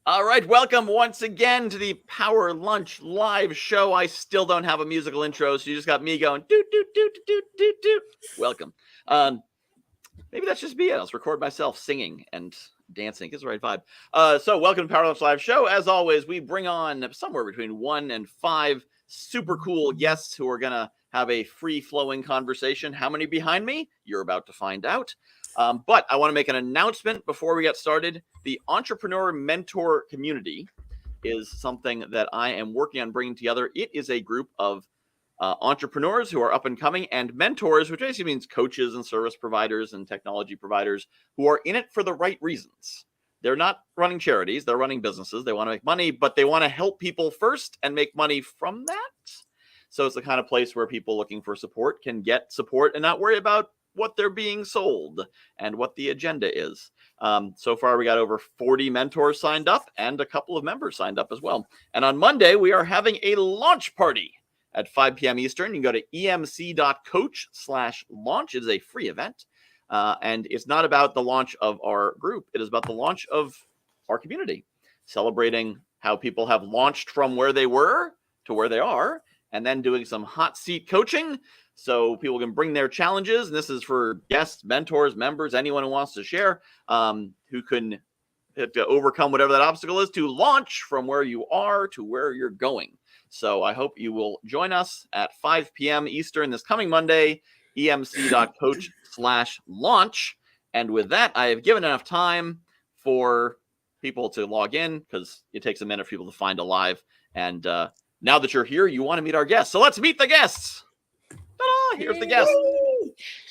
All right, welcome once again to the Power Lunch live show. I still don't have a musical intro, so you just got me going doot doot doot doot doot doot. Welcome. Maybe that's just me. I'll just record myself singing and dancing. It's the right vibe. So welcome to Power Lunch live show. As always, we bring on somewhere between 1 and 5 super cool guests who are gonna have a free-flowing conversation. How many behind me? You're about to find out. But I want to make an announcement before we get started. The Entrepreneur Mentor Community is something that I am working on bringing together. It is a group of entrepreneurs who are up and coming and mentors, which basically means coaches and service providers and technology providers who are in it for the right reasons. They're not running charities. They're running businesses. They want to make money, but they want to help people first and make money from that. So it's the kind of place where people looking for support can get support and not worry about what they're being sold and what the agenda is. So far, we got over 40 mentors signed up and a couple of members signed up as well. And on Monday, we are having a launch party at 5 p.m. Eastern. You can go to emc.coach/launch. It is a free event. And it's not about the launch of our group. It is about the launch of our community, celebrating how people have launched from where they were to where they are, and then doing some hot seat coaching so people can bring their challenges. And this is for guests, mentors, members, anyone who wants to share, who can to overcome whatever that obstacle is to launch from where you are to where you're going. So I hope you will join us at 5 p.m. Eastern this coming Monday, emc.coach/launch. And with that, I have given enough time for people to log in because it takes a minute for people to find a live. And now that you're here, you want to meet our guests. So let's meet the guests. Ta-da! Here's the guest.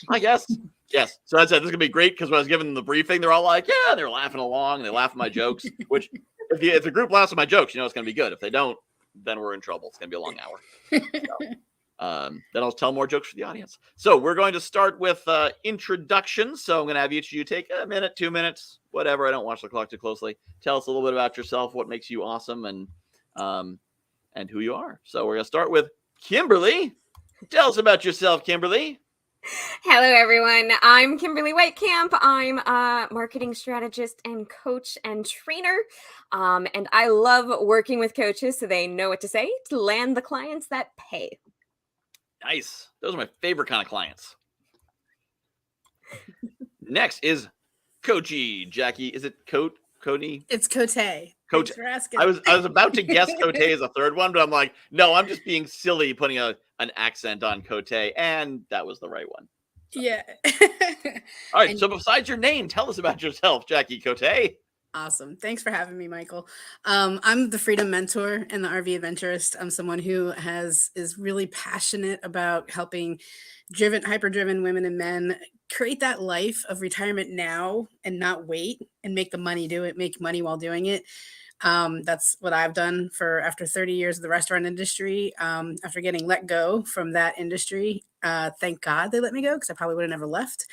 Hi, guest. Yes. So I said this is gonna be great because when I was giving them the briefing, they're all like, "Yeah," they're laughing along. They laugh at my jokes. Which, if the group laughs at my jokes, you know it's gonna be good. If they don't, then we're in trouble. It's gonna be a long hour. So, then I'll tell more jokes for the audience. So we're going to start with introductions. So I'm gonna have each of you take a minute, 2 minutes, whatever. I don't watch the clock too closely. Tell us a little bit about yourself, what makes you awesome, and who you are. So we're gonna start with Kimberly. Tell us about yourself, Kimberly. Hello, everyone. I'm Kimberly Weitkamp. I'm a marketing strategist and coach and trainer. And I love working with coaches so they know what to say to land the clients that pay. Nice. Those are my favorite kind of clients. Next is Coachy. Jackie, is it Cote? Cody? It's Cote. Cote. Thanks for asking. I was about to guess Cote as a third one, but I'm like, no, I'm just being silly putting an accent on Cote, and that was the right one. So. Yeah. All right. So besides your name, tell us about yourself, Jackie Cote. Awesome. Thanks for having me, Michael. I'm the Freedom Mentor and the RV Adventurist. I'm someone who is really passionate about helping hyper-driven women and men create that life of retirement now and not wait and make money while doing it. That's what I've done after 30 years of the restaurant industry. After getting let go from that industry, thank God they let me go because I probably would have never left.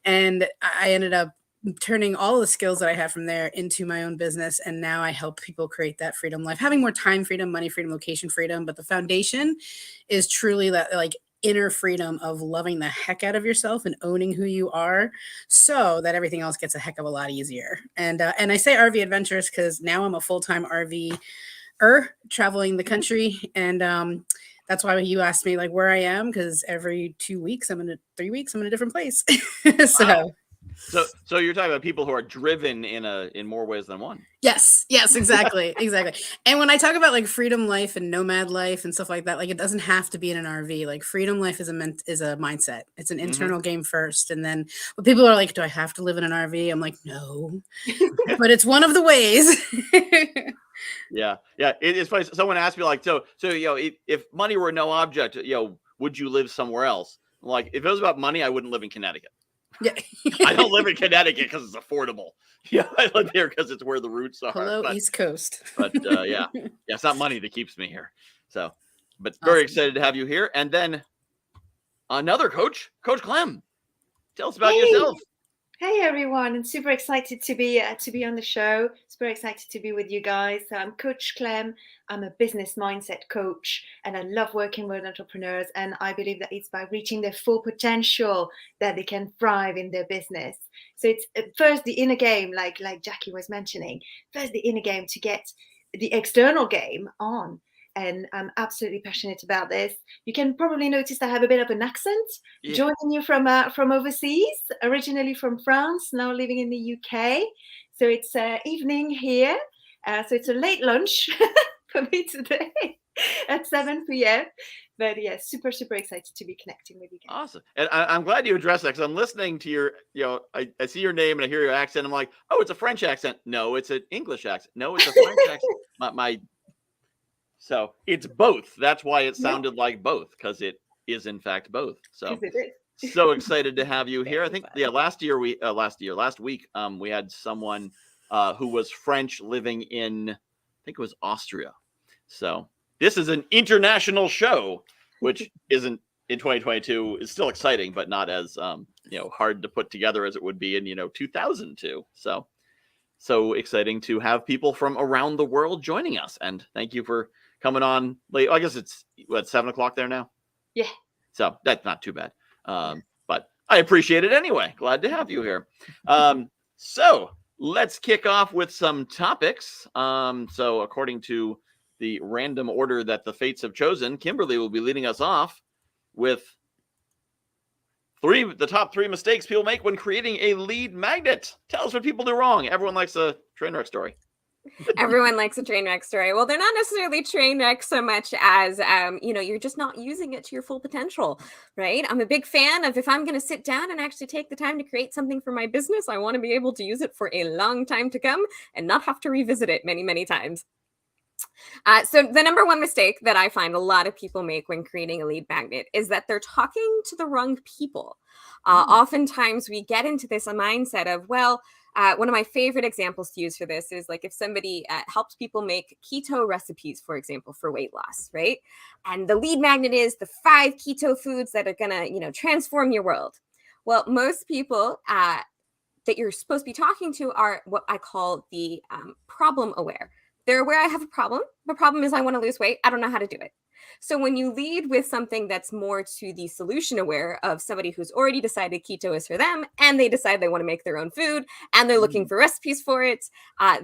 And I ended up turning all the skills that I have from there into my own business. And now I help people create that freedom life, having more time freedom, money freedom, location freedom. But the foundation is truly that inner freedom of loving the heck out of yourself and owning who you are so that everything else gets a heck of a lot easier. And I say RV adventurous because now I'm a full-time RV-er traveling the country. And that's why you asked me where I am, because every 3 weeks, I'm in a different place. Wow. So you're talking about people who are driven in more ways than one. Yes, exactly. And when I talk about freedom life and nomad life and stuff like that, it doesn't have to be in an RV. Freedom life is a mindset. It's an internal game first, and then when people are like, "Do I have to live in an RV?" I'm like, "No," but it's one of the ways. Yeah. It's funny. Someone asked me so if money were no object, would you live somewhere else? If it was about money, I wouldn't live in Connecticut. Yeah. I don't live in Connecticut because it's affordable. Yeah, I live here because it's where the roots are. Hello, East Coast. But yeah, it's not money that keeps me here. So, but very excited to have you here. And then another coach, Coach Clem. Tell us about yourself. Hey everyone, I'm super excited to be on the show. Super excited to be with you guys. So I'm Coach Clem. I'm a business mindset coach, and I love working with entrepreneurs. And I believe that it's by reaching their full potential that they can thrive in their business. So it's first the inner game, like Jackie was mentioning. First the inner game to get the external game on. And I'm absolutely passionate about this. You can probably notice I have a bit of an accent. Yeah. Joining you from overseas, originally from France, now living in the UK. So it's evening here. So it's a late lunch for me today at 7 p.m. But yeah, super excited to be connecting with you guys. Awesome. And I'm glad you addressed that because I'm listening to your, I see your name and I hear your accent. I'm like, oh, it's a French accent. No, it's an English accent. No, it's a French accent. So it's both. That's why it sounded like both, because it is in fact both. So so excited to have you here. I think last week we had someone who was French living in, I think it was Austria. So this is an international show, which isn't in 2022 is still exciting, but not as hard to put together as it would be in 2002. So exciting to have people from around the world joining us, and thank you for coming on late. I guess it's 7 o'clock there now. Yeah. So that's not too bad. But I appreciate it anyway. Glad to have you here. So let's kick off with some topics. So according to the random order that the fates have chosen, Kimberly will be leading us off with the top 3 mistakes people make when creating a lead magnet. Tell us what people do wrong. Everyone likes a train wreck story. Everyone likes a train wreck story. Well, they're not necessarily train wrecks so much as, you're just not using it to your full potential, right? I'm a big fan of, if I'm going to sit down and actually take the time to create something for my business, I want to be able to use it for a long time to come and not have to revisit it many, many times. So the number one mistake that I find a lot of people make when creating a lead magnet is that they're talking to the wrong people. Oftentimes we get into this mindset of, one of my favorite examples to use for this is like if somebody helps people make keto recipes, for example, for weight loss, right? And the lead magnet is the 5 keto foods that are going to, transform your world. Well, most people that you're supposed to be talking to are what I call the problem aware. They're aware I have a problem. The problem is I want to lose weight. I don't know how to do it. So when you lead with something that's more to the solution aware of somebody who's already decided keto is for them, and they decide they want to make their own food, and they're looking for recipes for it,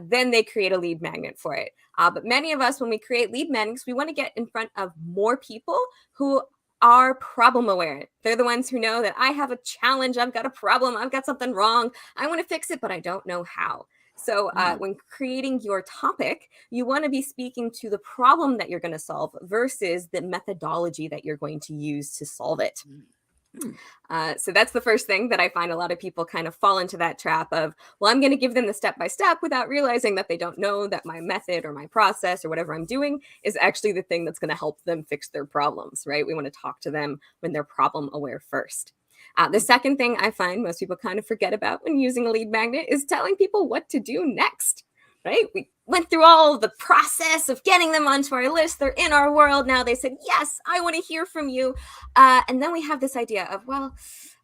then they create a lead magnet for it. But many of us, when we create lead magnets, we want to get in front of more people who are problem aware. They're the ones who know that I have a challenge, I've got a problem, I've got something wrong, I want to fix it, but I don't know how. So when creating your topic, you want to be speaking to the problem that you're going to solve versus the methodology that you're going to use to solve it. So that's the first thing that I find a lot of people kind of fall into that trap of, well, I'm going to give them the step-by-step without realizing that they don't know that my method or my process or whatever I'm doing is actually the thing that's going to help them fix their problems, right? We want to talk to them when they're problem aware first. The second thing I find most people kind of forget about when using a lead magnet is telling people what to do next, right? We went through all the process of getting them onto our list. They're in our world. Now they said, yes, I want to hear from you. And then we have this idea of, well,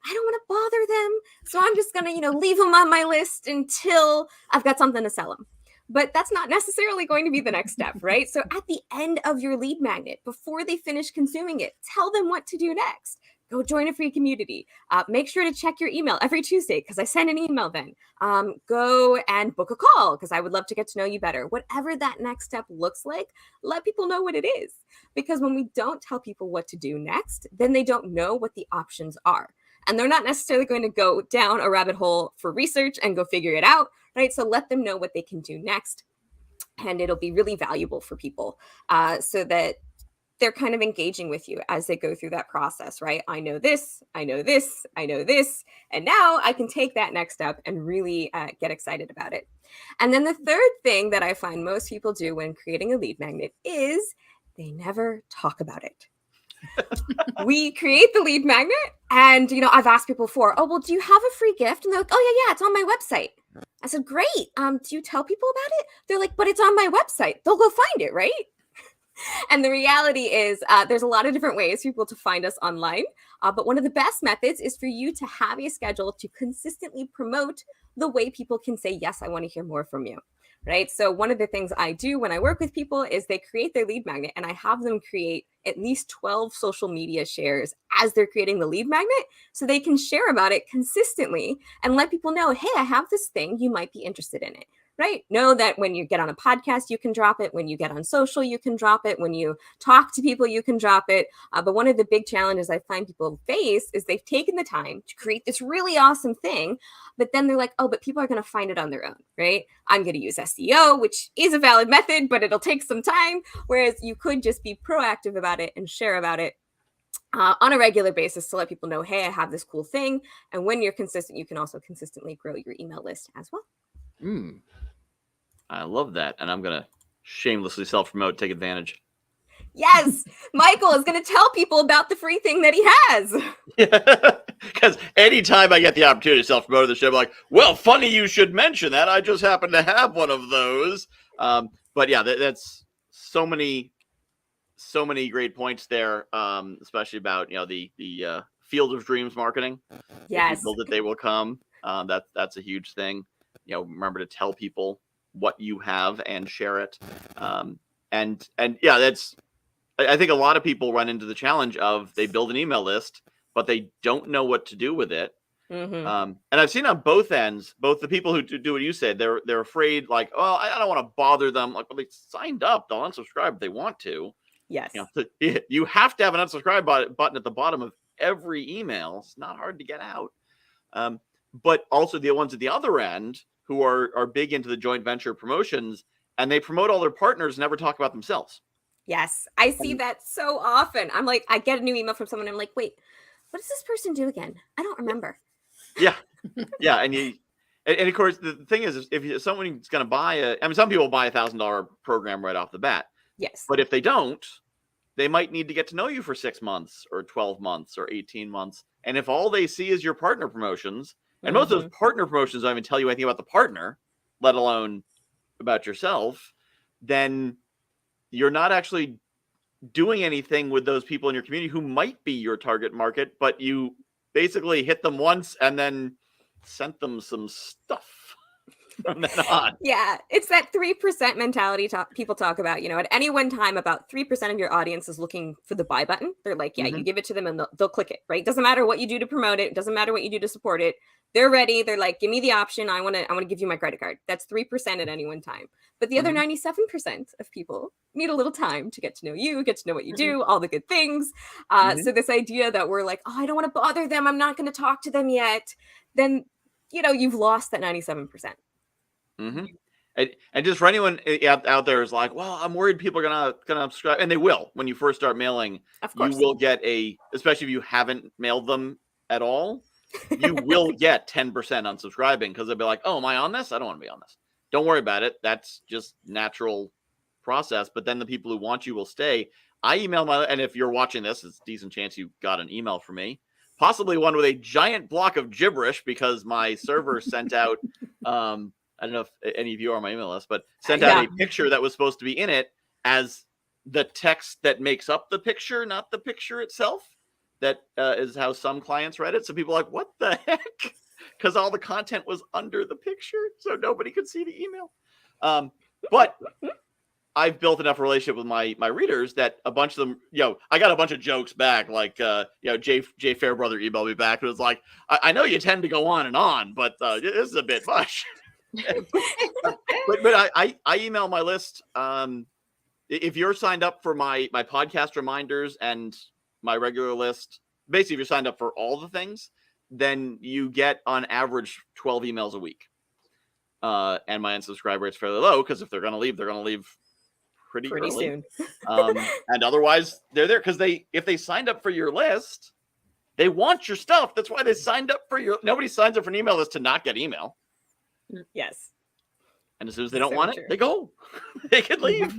I don't want to bother them. So I'm just going to, leave them on my list until I've got something to sell them. But that's not necessarily going to be the next step, right? So at the end of your lead magnet, before they finish consuming it, tell them what to do next. Go join a free community. Make sure to check your email every Tuesday because I send an email then. Go and book a call because I would love to get to know you better. Whatever that next step looks like, let people know what it is. Because when we don't tell people what to do next, then they don't know what the options are. And they're not necessarily going to go down a rabbit hole for research and go figure it out, right? So let them know what they can do next. And it'll be really valuable for people so that they're kind of engaging with you as they go through that process, right? I know this, I know this, I know this, and now I can take that next step and really get excited about it. And then the third thing that I find most people do when creating a lead magnet is they never talk about it. We create the lead magnet and, I've asked people before, oh, well, do you have a free gift? And they're like, oh, yeah, it's on my website. I said, great. Do you tell people about it? They're like, but it's on my website. They'll go find it, right? And the reality is there's a lot of different ways for people to find us online. But one of the best methods is for you to have a schedule to consistently promote the way people can say, yes, I want to hear more from you. Right. So one of the things I do when I work with people is they create their lead magnet, and I have them create at least 12 social media shares as they're creating the lead magnet, so they can share about it consistently and let people know, hey, I have this thing, you might be interested in it. Right? Know that when you get on a podcast, you can drop it. When you get on social, you can drop it. When you talk to people, you can drop it. But one of the big challenges I find people face is they've taken the time to create this really awesome thing, but then they're like, oh, but people are going to find it on their own, right? I'm going to use SEO, which is a valid method, but it'll take some time. Whereas you could just be proactive about it and share about it on a regular basis to let people know, hey, I have this cool thing. And when you're consistent, you can also consistently grow your email list as well. I love that. And I'm going to shamelessly self-promote, take advantage. Yes, Michael is going to tell people about the free thing that he has. Yeah, because anytime I get the opportunity to self-promote the show, I'm like, well, funny you should mention that. I just happen to have one of those. But yeah, that's so many great points there, especially about, the field of dreams marketing. Yes. If you build it, they will come. That's a huge thing. Remember to tell people what you have and share it. And yeah, I think a lot of people run into the challenge of they build an email list, but they don't know what to do with it. Mm-hmm. And I've seen on both ends, both the people who do what you said, they're afraid, like, oh, I don't want to bother them. Like, well, they signed up, they'll unsubscribe if they want to. Yes. You have to have an unsubscribe button at the bottom of every email. It's not hard to get out. But also the ones at the other end who are big into the joint venture promotions, and they promote all their partners, never talk about themselves. Yes, I see that so often. I'm like, I get a new email from someone. I'm like, wait, what does this person do again? I don't remember. Yeah. Yeah. And of course, the thing is if someone's going to buy some people buy $1,000 program right off the bat. Yes. But if they don't, they might need to get to know you for 6 months or 12 months or 18 months. And if all they see is your partner promotions, and most of those partner promotions don't even tell you anything about the partner, let alone about yourself, then you're not actually doing anything with those people in your community who might be your target market, but you basically hit them once and then sent them some stuff from then on. Yeah, it's that 3% mentality people talk about. At any one time, about 3% of your audience is looking for the buy button. They're like, yeah, you give it to them and they'll click it, right? Doesn't matter what you do to promote it. Doesn't matter what you do to support it. They're ready. They're like, give me the option. I want to give you my credit card. That's 3% at any one time. But the other 97% of people need a little time to get to know you, get to know what you do, all the good things. So this idea that we're like, oh, I don't want to bother them, I'm not going to talk to them yet. Then, you've lost that 97%. And just for anyone out there is like, well, I'm worried people are gonna subscribe, and they will. When you first start mailing, Of course. you will get especially if you haven't mailed them at all, you will get 10% unsubscribing, because they'll be like, oh, am I on this? I don't want to be on this. Don't worry about it. That's just natural process. But then the people who want you will stay. I email and if you're watching this, it's a decent chance you got an email from me, possibly one with a giant block of gibberish, because my server sent out, I don't know if any of you are on my email list, but sent out a picture that was supposed to be in it as the text that makes up the picture, not the picture itself. That is how some clients read it. So people are like, what the heck? Because all the content was under the picture, so nobody could see the email. But I've built enough relationship with my readers that a bunch of them, I got a bunch of jokes back. Like, Jay Fairbrother emailed me back. It was like, I know you tend to go on and on, but this is a bit much. but I email my list. If you're signed up for my podcast reminders and my regular list, basically if you're signed up for all the things, then you get on average 12 emails a week. And my unsubscribe rate's fairly low, because if they're going to leave, they're going to leave pretty early. Soon. And otherwise they're there because if they signed up for your list, they want your stuff. That's why they signed up for nobody signs up for an email list to not get email. Yes. And as soon as they don't want it, they go. They can leave.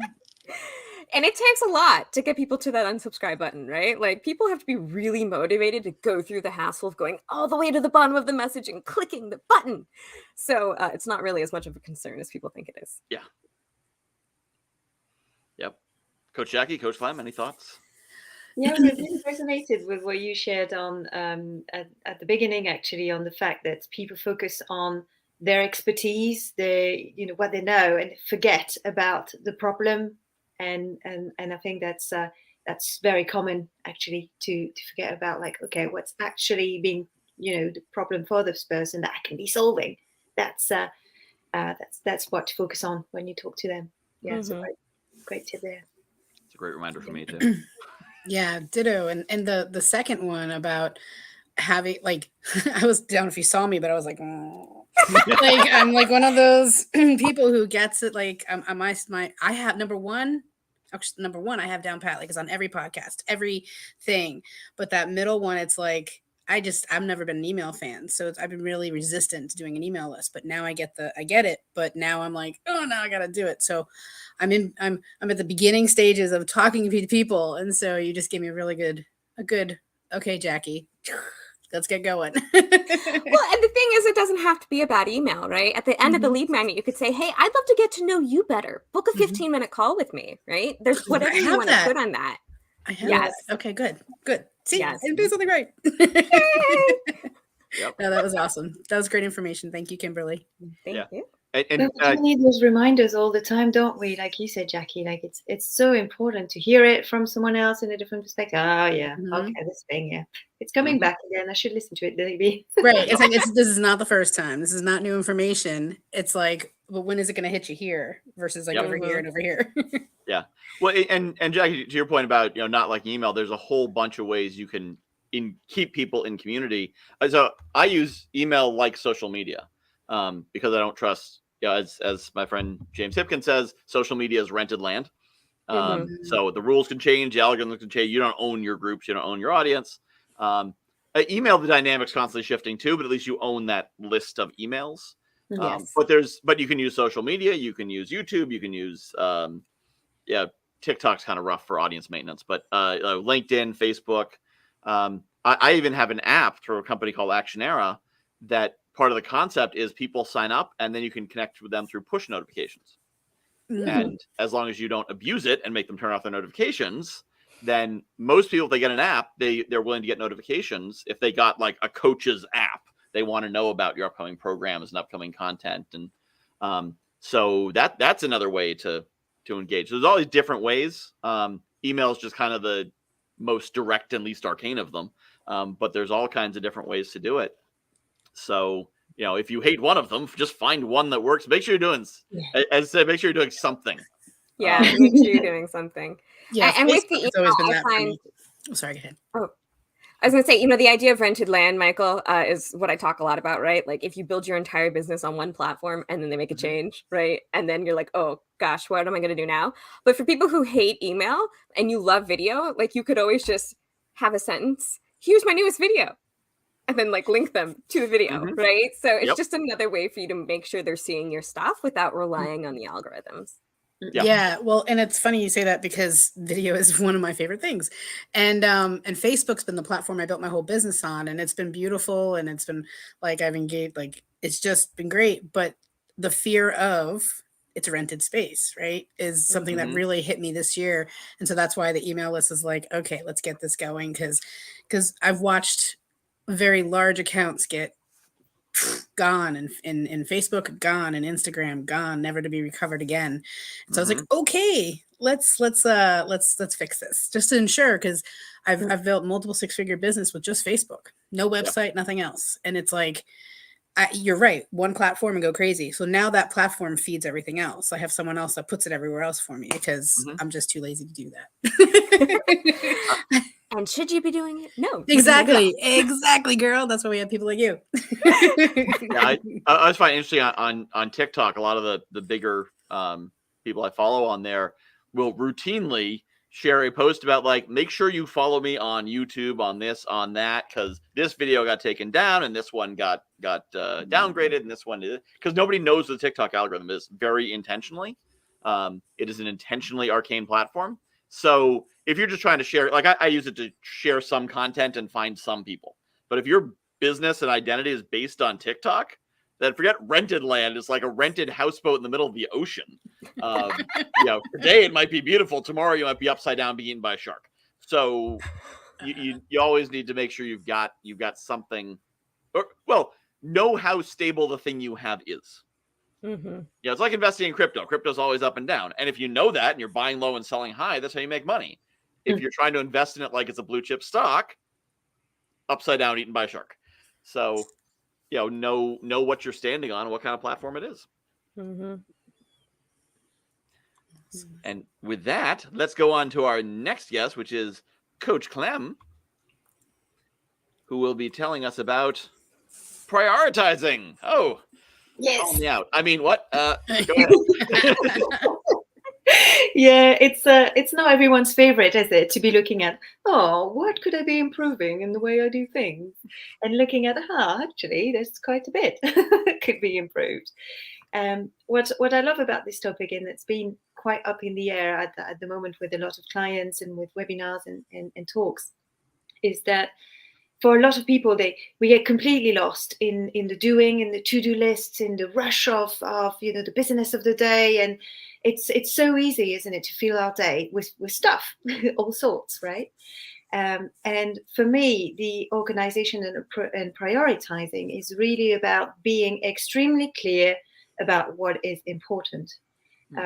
And it takes a lot to get people to that unsubscribe button, right? Like, people have to be really motivated to go through the hassle of going all the way to the bottom of the message and clicking the button. So it's not really as much of a concern as people think it is. Yeah. Yep. Coach Jackie, Coach Clem, any thoughts? Yeah, we really resonated with what you shared on at the beginning, actually, on the fact that people focus on their expertise, what they know, and forget about the problem. And I think that's very common, actually, to forget about, like, okay, what's actually being, the problem for this person that I can be solving. That's what to focus on when you talk to them. Yeah, so great tip there. It's a great reminder for me too. Yeah, ditto. And the second one about having, like, I was down if you saw me, but I was like, oh. Like, I'm like one of those people who gets it. Like, I have number one, I have down pat, like, it's on every podcast, everything. But that middle one, it's like, I've never been an email fan. So I've been really resistant to doing an email list, but now I get it. But now I'm like, oh, now I got to do it. So I'm at the beginning stages of talking to people. And so you just gave me a good, okay, Jackie, let's get going. Well, and the thing is, it doesn't have to be about email, right? At the end of the lead magnet, you could say, hey, I'd love to get to know you better. Book a 15-minute call with me, right? There's whatever you want to put on that. I have that. Okay, good. See, Yes. I didn't do something right. Yep. No, that was awesome. That was great information. Thank you, Kimberly. Thank you. And we need those reminders all the time, don't we? Like you said, Jackie, like it's so important to hear it from someone else in a different perspective. Oh yeah, okay, this thing, yeah, it's coming back again. I should listen to it, maybe. Right. It's like this is not the first time. This is not new information. It's like, well, when is it going to hit you here versus like over here and over here? Yeah. Well, and Jackie, to your point about not liking email, there's a whole bunch of ways you can keep people in community. So I use email like social media. Because I don't trust, as my friend James Hipkin says, social media is rented land. So the rules can change, the algorithms can change. You don't own your groups, you don't own your audience. Email, the dynamics constantly shifting too, but at least you own that list of emails. Yes. But you can use social media, you can use YouTube, you can use TikTok's kind of rough for audience maintenance, but LinkedIn, Facebook. I even have an app through a company called Actionera that part of the concept is people sign up and then you can connect with them through push notifications. And as long as you don't abuse it and make them turn off their notifications, then most people, if they get an app, they're willing to get notifications. If they got like a coach's app, they want to know about your upcoming programs and upcoming content. And so that's another way to engage. There's all these different ways. Email is just kind of the most direct and least arcane of them. But there's all kinds of different ways to do it. So, if you hate one of them, just find one that works. Make sure you're doing, as I said, make sure you're doing something. Yeah, make sure you're doing something. Yeah, and with the it's always been email, that I for find. me. Oh, sorry, go ahead. Oh, I was going to say, the idea of rented land, Michael, is what I talk a lot about, right? Like if you build your entire business on one platform and then they make a change, right? And then you're like, oh gosh, what am I going to do now? But for people who hate email and you love video, like you could always just have a sentence, here's my newest video. And then like link them to the video, right? So it's just another way for you to make sure they're seeing your stuff without relying on the algorithms. Yeah. Well, and it's funny you say that because video is one of my favorite things. And Facebook's been the platform I built my whole business on, and it's been beautiful, and it's been like I've engaged, like it's just been great. But the fear of it's a rented space, right, is something that really hit me this year. And so that's why the email list is like, okay, let's get this going, because I've watched very large accounts get gone and in Facebook gone and Instagram gone, never to be recovered again. And so I was like, okay, let's fix this just to ensure, because I've built multiple 6-figure business with just Facebook, no website, nothing else. And it's like, you're right, one platform and go crazy. So now that platform feeds everything else. I have someone else that puts it everywhere else for me because I'm just too lazy to do that. And should you be doing it? No. Exactly, girl. That's why we have people like you. I always find it interesting on TikTok. A lot of the bigger people I follow on there will routinely share a post about like, make sure you follow me on YouTube on this, on that, because this video got taken down and this one got downgraded and this one did, because nobody knows the TikTok algorithm is very intentionally. It is an intentionally arcane platform. So if you're just trying to share, like I use it to share some content and find some people. But if your business and identity is based on TikTok, then forget rented land. It's like a rented houseboat in the middle of the ocean. Today it might be beautiful. Tomorrow you might be upside down, be eaten by a shark. So you always need to make sure you've got something, know how stable the thing you have is. Mm-hmm. It's like investing in crypto. Crypto's always up and down. And if you know that and you're buying low and selling high, that's how you make money. If you're trying to invest in it like it's a blue chip stock, upside down, eaten by a shark. So, know what you're standing on, what kind of platform it is. Mm-hmm. And with that, let's go on to our next guest, which is Coach Clem, who will be telling us about prioritizing. Oh, Yes. call me out. I mean, what? Go ahead. Yeah, it's not everyone's favorite, is it, to be looking at, what could I be improving in the way I do things, and looking at, actually, there's quite a bit could be improved. What I love about this topic, and it's been quite up in the air at the moment with a lot of clients and with webinars and talks, is that for a lot of people, we get completely lost in the doing, in the to-do lists, in the rush of the business of the day, and it's so easy, isn't it, to fill our day with stuff, all sorts, right? And for me, the organization and prioritizing is really about being extremely clear about what is important.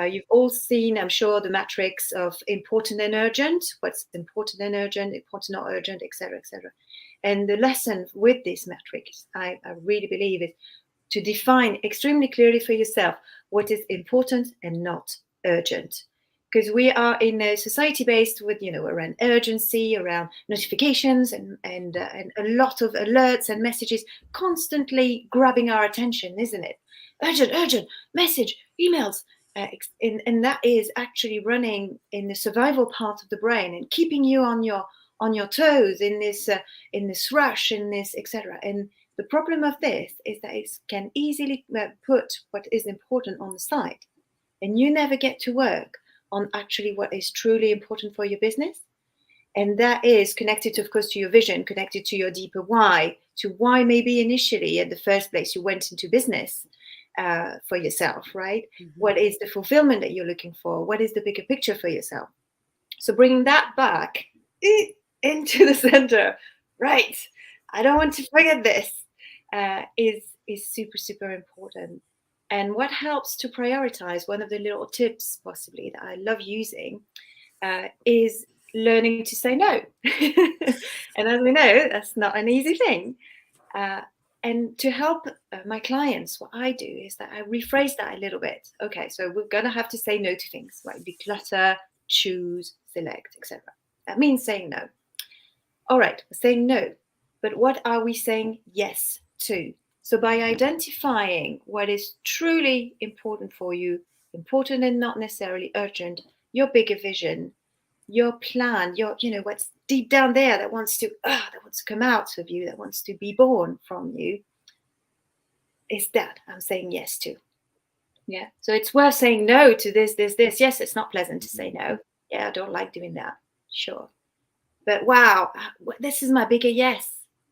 You've all seen, I'm sure, the matrix of important and urgent, what's important and urgent, important not urgent, etc., etc. And the lesson with this matrix, I really believe, is to define extremely clearly for yourself what is important and not urgent. Because we are in a society based with, around urgency, around notifications, and a lot of alerts and messages constantly grabbing our attention, isn't it? Urgent, message, emails. And that is actually running in the survival part of the brain and keeping you on your toes in this rush, in this, etc. And the problem of this is that it can easily put what is important on the side, and you never get to work on actually what is truly important for your business. And that is connected, of course, to your vision, connected to your deeper why, to why maybe initially at the first place you went into business for yourself, right? Mm-hmm. What is the fulfillment that you're looking for? What is the bigger picture for yourself? So bringing that back into the center, right? I don't want to forget this, is super, super important. And what helps to prioritize, one of the little tips possibly that I love using, is learning to say no. And as we know, that's not an easy thing. And to help my clients, what I do is that I rephrase that a little bit. Okay, so we're going to have to say no to things, like declutter, choose, select, etc. That means saying no. All right, we're saying no, but what are we saying yes to? So by identifying what is truly important for you, important and not necessarily urgent, your bigger vision, your plan, your, what's deep down there that wants to come out of you, that wants to be born from you, is that I'm saying yes to. Yeah. So it's worth saying no to this. Yes, it's not pleasant to say no. Yeah, I don't like doing that. Sure. But wow, this is my bigger yes.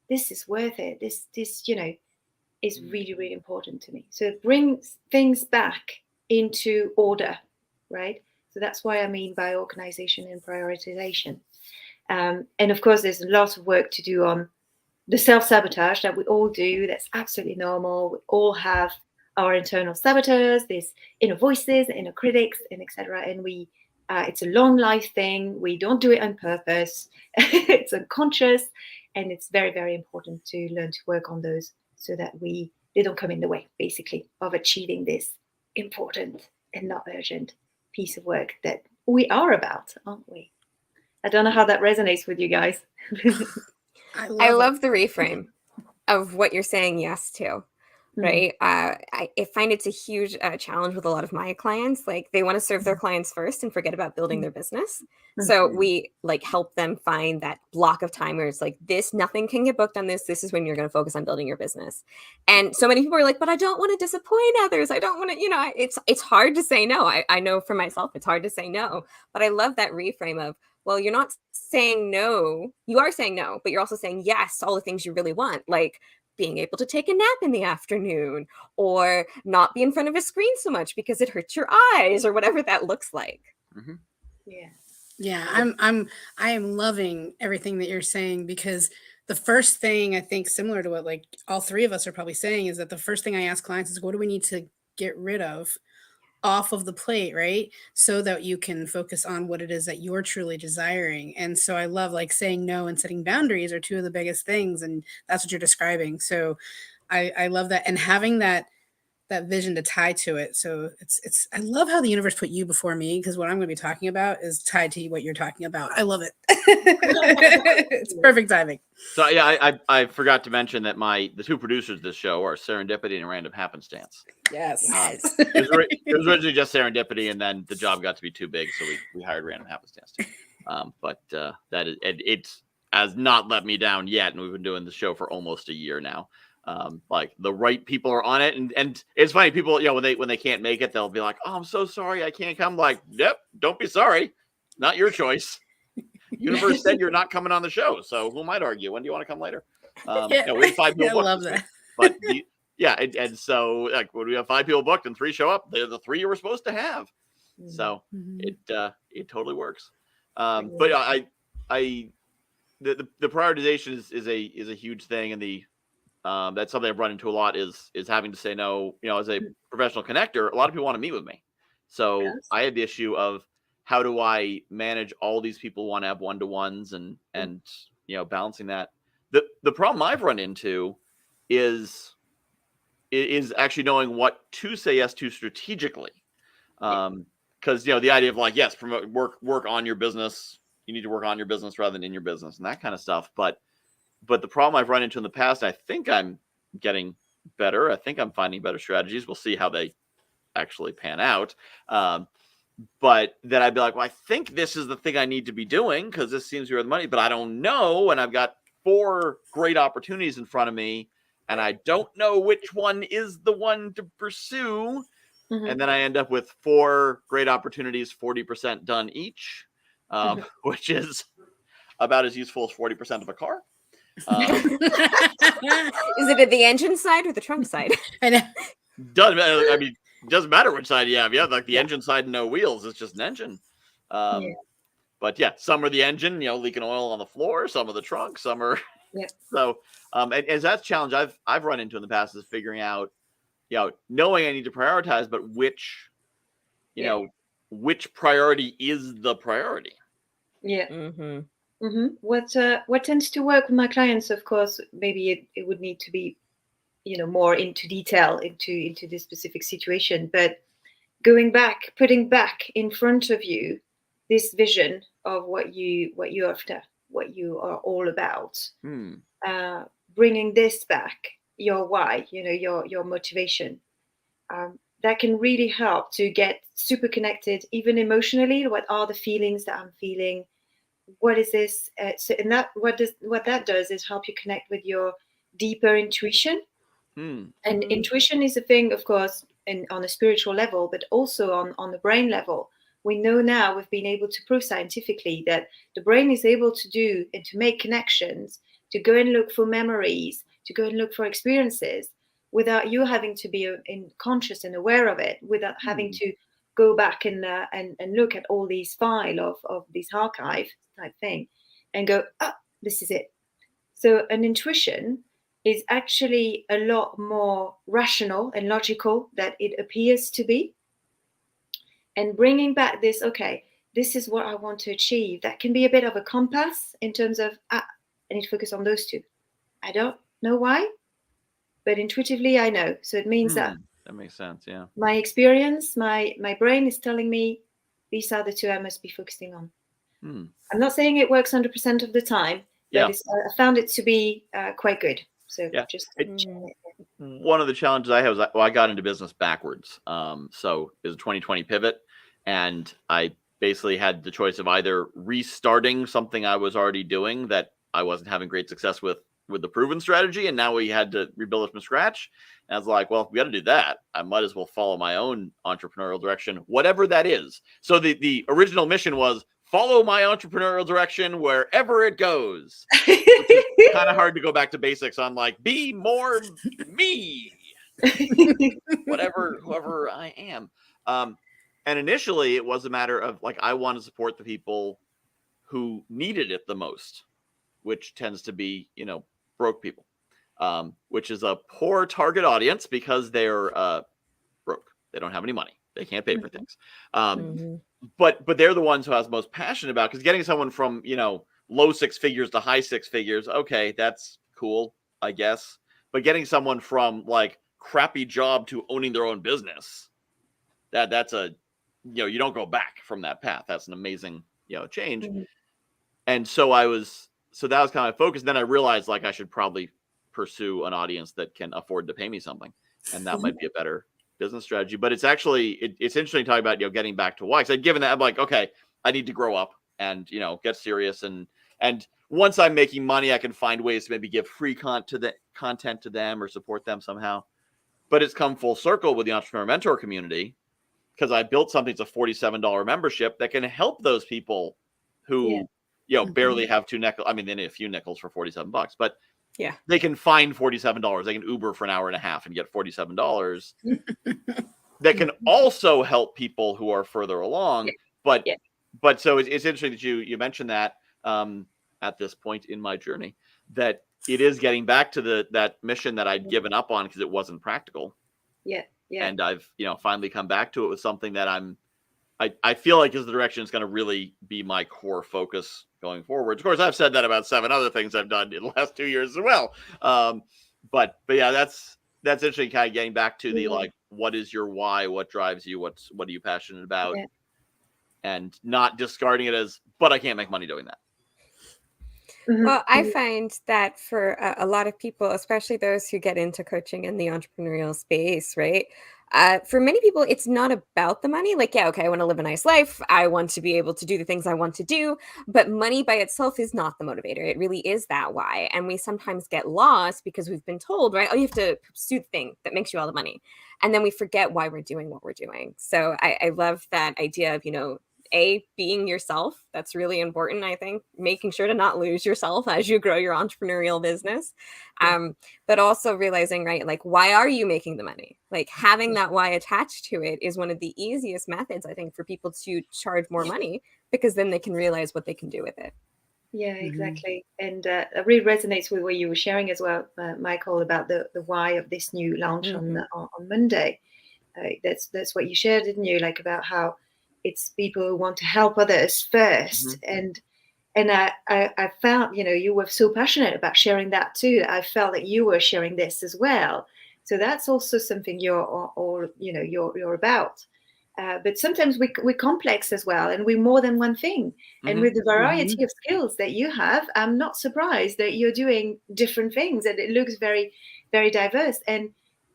This is worth it. This, is really, really important to me. So it brings things back into order, right? So that's what I mean by organization and prioritization. And of course, there's a lot of work to do on the self-sabotage that we all do. That's absolutely normal. We all have our internal saboteurs, these inner voices, inner critics, and etc. And it's a long life thing. We don't do it on purpose. It's unconscious, and it's very, very important to learn to work on those so that they don't come in the way, basically, of achieving this important and not urgent piece of work that we are about, aren't we? I don't know how that resonates with you guys. I love the reframe of what you're saying yes to. Right. I find it's a huge challenge with a lot of my clients. Like, they want to serve their clients first and forget about building their business. So we help them find that block of time where it's like, nothing can get booked on this. This is when you're going to focus on building your business. And so many people are like, but I don't want to disappoint others. I don't want to, it's hard to say no. I know for myself, it's hard to say no. But I love that reframe of, well, you're not saying no. You are saying no, but you're also saying yes to all the things you really want. Like, being able to take a nap in the afternoon, or not be in front of a screen so much because it hurts your eyes, or whatever that looks like. Mm-hmm. Yeah. Yeah, I am loving everything that you're saying, because the first thing, I think, similar to what like all three of us are probably saying, is that the first thing I ask clients is, what do we need to get rid of off of the plate, right? So that you can focus on what it is that you're truly desiring. And so I love, like, saying no and setting boundaries are two of the biggest things, and that's what you're describing. So I love that, and having that vision to tie to it. So it's I love how the universe put you before me, because what I'm going to be talking about is tied to what you're talking about. I love it. It's perfect timing. So yeah, I forgot to mention that the two producers of this show are Serendipity and Random Happenstance. Yes. It was originally just Serendipity, and then the job got to be too big, so we hired Random Happenstance too. But that is, it has not let me down yet, and we've been doing the show for almost a year now. Like, the right people are on it, and it's funny, people, when they can't make it, they'll be like, "Oh, I'm so sorry, I can't come." Like, yep, don't be sorry, not your choice. Universe said you're not coming on the show, so who might argue? When do you want to come later? We have 5 people booked. I love that. But and so, like, when we have 5 people booked and 3 show up, they're the 3 you were supposed to have. So it totally works. But the prioritization is a huge thing, and that's something I've run into a lot, is having to say no. As a professional connector, a lot of people want to meet with me, so yes. I had the issue of, how do I manage all these people who want to have one-to-ones and balancing that. The problem I've run into is actually knowing what to say yes to strategically. Because the idea of, like, yes, promote, work on your business. You need to work on your business rather than in your business, and that kind of stuff. But the problem I've run into in the past, I think I'm getting better. I think I'm finding better strategies. We'll see how they actually pan out. But then I'd be like, well, I think this is the thing I need to be doing, because this seems to be where the money, but I don't know. And I've got 4 great opportunities in front of me, and I don't know which one is the one to pursue. Mm-hmm. And then I end up with 4 great opportunities, 40% done each, which is about as useful as 40% of a car. Is it at the engine side or the trunk side? Doesn't matter. I mean, it doesn't matter which side you have. Yeah, like the engine side, no wheels. It's just an engine. But yeah, some are the engine, leaking oil on the floor. Some are the trunk. Some are. Yeah. So, and as that's a challenge I've run into in the past, is figuring out, knowing I need to prioritize, but which priority is the priority. Yeah. Mm-hmm. Mm-hmm. What tends to work with my clients, of course, maybe it would need to be, more into detail into this specific situation, but putting back in front of you this vision of what you're after, what you are all about, bringing this back, your why, your motivation, that can really help to get super connected, even emotionally. What are the feelings that I'm feeling? What is this? And what that does is help you connect with your deeper intuition. And intuition is a thing, of course, on a spiritual level, but also on the brain level. We know now, we've been able to prove scientifically, that the brain is able to do and to make connections, to go and look for memories, to go and look for experiences, without you having to be conscious and aware of it, without having to go back and look at all these files of this archive type thing and go, this is it. So an intuition is actually a lot more rational and logical than it appears to be. And bringing back this, this is what I want to achieve. That can be a bit of a compass in terms of, I need to focus on those 2. I don't know why, but intuitively I know. So it means that makes sense. Yeah. My experience, my brain is telling me these are the 2 I must be focusing on. I'm not saying it works 100% of the time, but I found it to be quite good. So one of the challenges I have is I got into business backwards. So it was a 2020 pivot, and I basically had the choice of either restarting something I was already doing that I wasn't having great success with the proven strategy, and now we had to rebuild it from scratch. And I was like, well, if we got to do that, I might as well follow my own entrepreneurial direction, whatever that is. So the original mission was follow my entrepreneurial direction wherever it goes. Which is kind of hard to go back to basics on, like, be more me, whoever I am. And initially it was a matter of, like, I want to support the people who needed it the most, which tends to be, broke people, which is a poor target audience because they're broke. They don't have any money. They can't pay for things. But they're the ones who I was most passionate about, because getting someone from, low six figures to high six figures, okay, that's cool, I guess. But getting someone from, like, crappy job to owning their own business, that's a, you don't go back from that path. That's an amazing, change. And so that was kind of my focus. Then I realized, like, I should probably pursue an audience that can afford to pay me something, and that might be a better business strategy. But it's actually, it's interesting talking about, getting back to why. Because given that, I'm like, okay, I need to grow up and, get serious. And once I'm making money, I can find ways to maybe give free content to them or support them somehow. But it's come full circle with the Entrepreneur Mentor community, because I built something that's a $47 membership that can help those people who, barely have two nickels. I mean, they need a few nickels for $47, but they can find $47. They can Uber for an hour and a half and get $47. That can also help people who are further along. But so it's interesting that you mentioned that at this point in my journey, that it is getting back to that mission that I'd given up on because it wasn't practical. And I've, finally come back to it with something that I feel like is the direction it's going to really be my core focus going forward. Of course, I've said that about 7 other things I've done in the last 2 years as well. But yeah, that's interesting, kind of getting back to the, like, what is your why? What drives you? What are you passionate about? And not discarding it as, but I can't make money doing that. Well, I find that for a lot of people, especially those who get into coaching in the entrepreneurial space, right? For many people, it's not about the money. Like, yeah, okay, I want to live a nice life. I want to be able to do the things I want to do. But money by itself is not the motivator. It really is that why. And we sometimes get lost because we've been told, right? Oh, you have to pursue the thing that makes you all the money. And then we forget why we're doing what we're doing. So I love that idea of, being yourself. That's really important, I think, making sure to not lose yourself as you grow your entrepreneurial business. But also realizing, right, like, why are you making the money? Like, having that why attached to it is one of the easiest methods, I think, for people to charge more money, because then they can realize what they can do with it. Yeah, exactly. And it really resonates with what you were sharing as well, Michael, about the why of this new launch on Monday. That's what you shared, didn't you? Like, about how it's people who want to help others first. And I felt, you were so passionate about sharing that too, that I felt that you were sharing this as well. So that's also something you're about. But sometimes we're complex as well, and we're more than one thing. And with the variety of skills that you have, I'm not surprised that you're doing different things, and it looks very, very diverse. And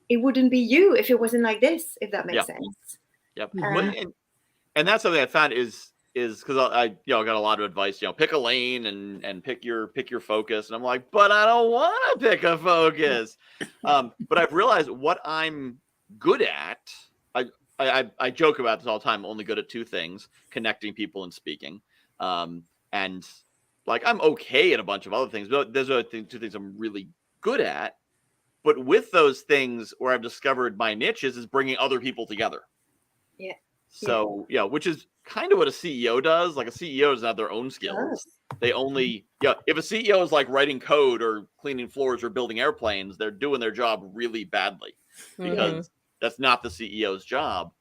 it wouldn't be you if it wasn't like this, if that makes sense. Yep. And that's something I found is because I got a lot of advice, pick a lane and pick your focus. And I'm like, but I don't want to pick a focus. But I've realized what I'm good at. I joke about this all the time. I'm only good at 2 things: connecting people and speaking. And, like, I'm okay at a bunch of other things, but those are 2 things I'm really good at. But with those things, where I've discovered my niches is bringing other people together. So, which is kind of what a CEO does. Like, a CEO doesn't have their own skills. They only, if a CEO is, like, writing code or cleaning floors or building airplanes, they're doing their job really badly, because that's not the CEO's job.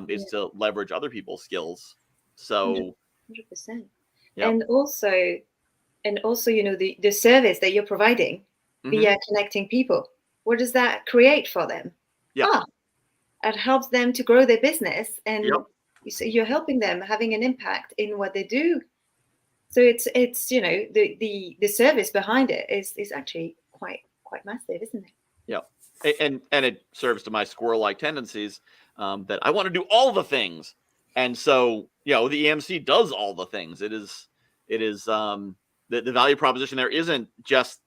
Is to leverage other people's skills. So 100%. And also, the service that you're providing via connecting people, what does that create for them? It helps them to grow their business, and so you're helping them, having an impact in what they do. So it's the service behind it is actually quite massive, isn't it? And it serves to my squirrel-like tendencies, that I want to do all the things, and so the EMC does all the things. It is the value proposition there isn't just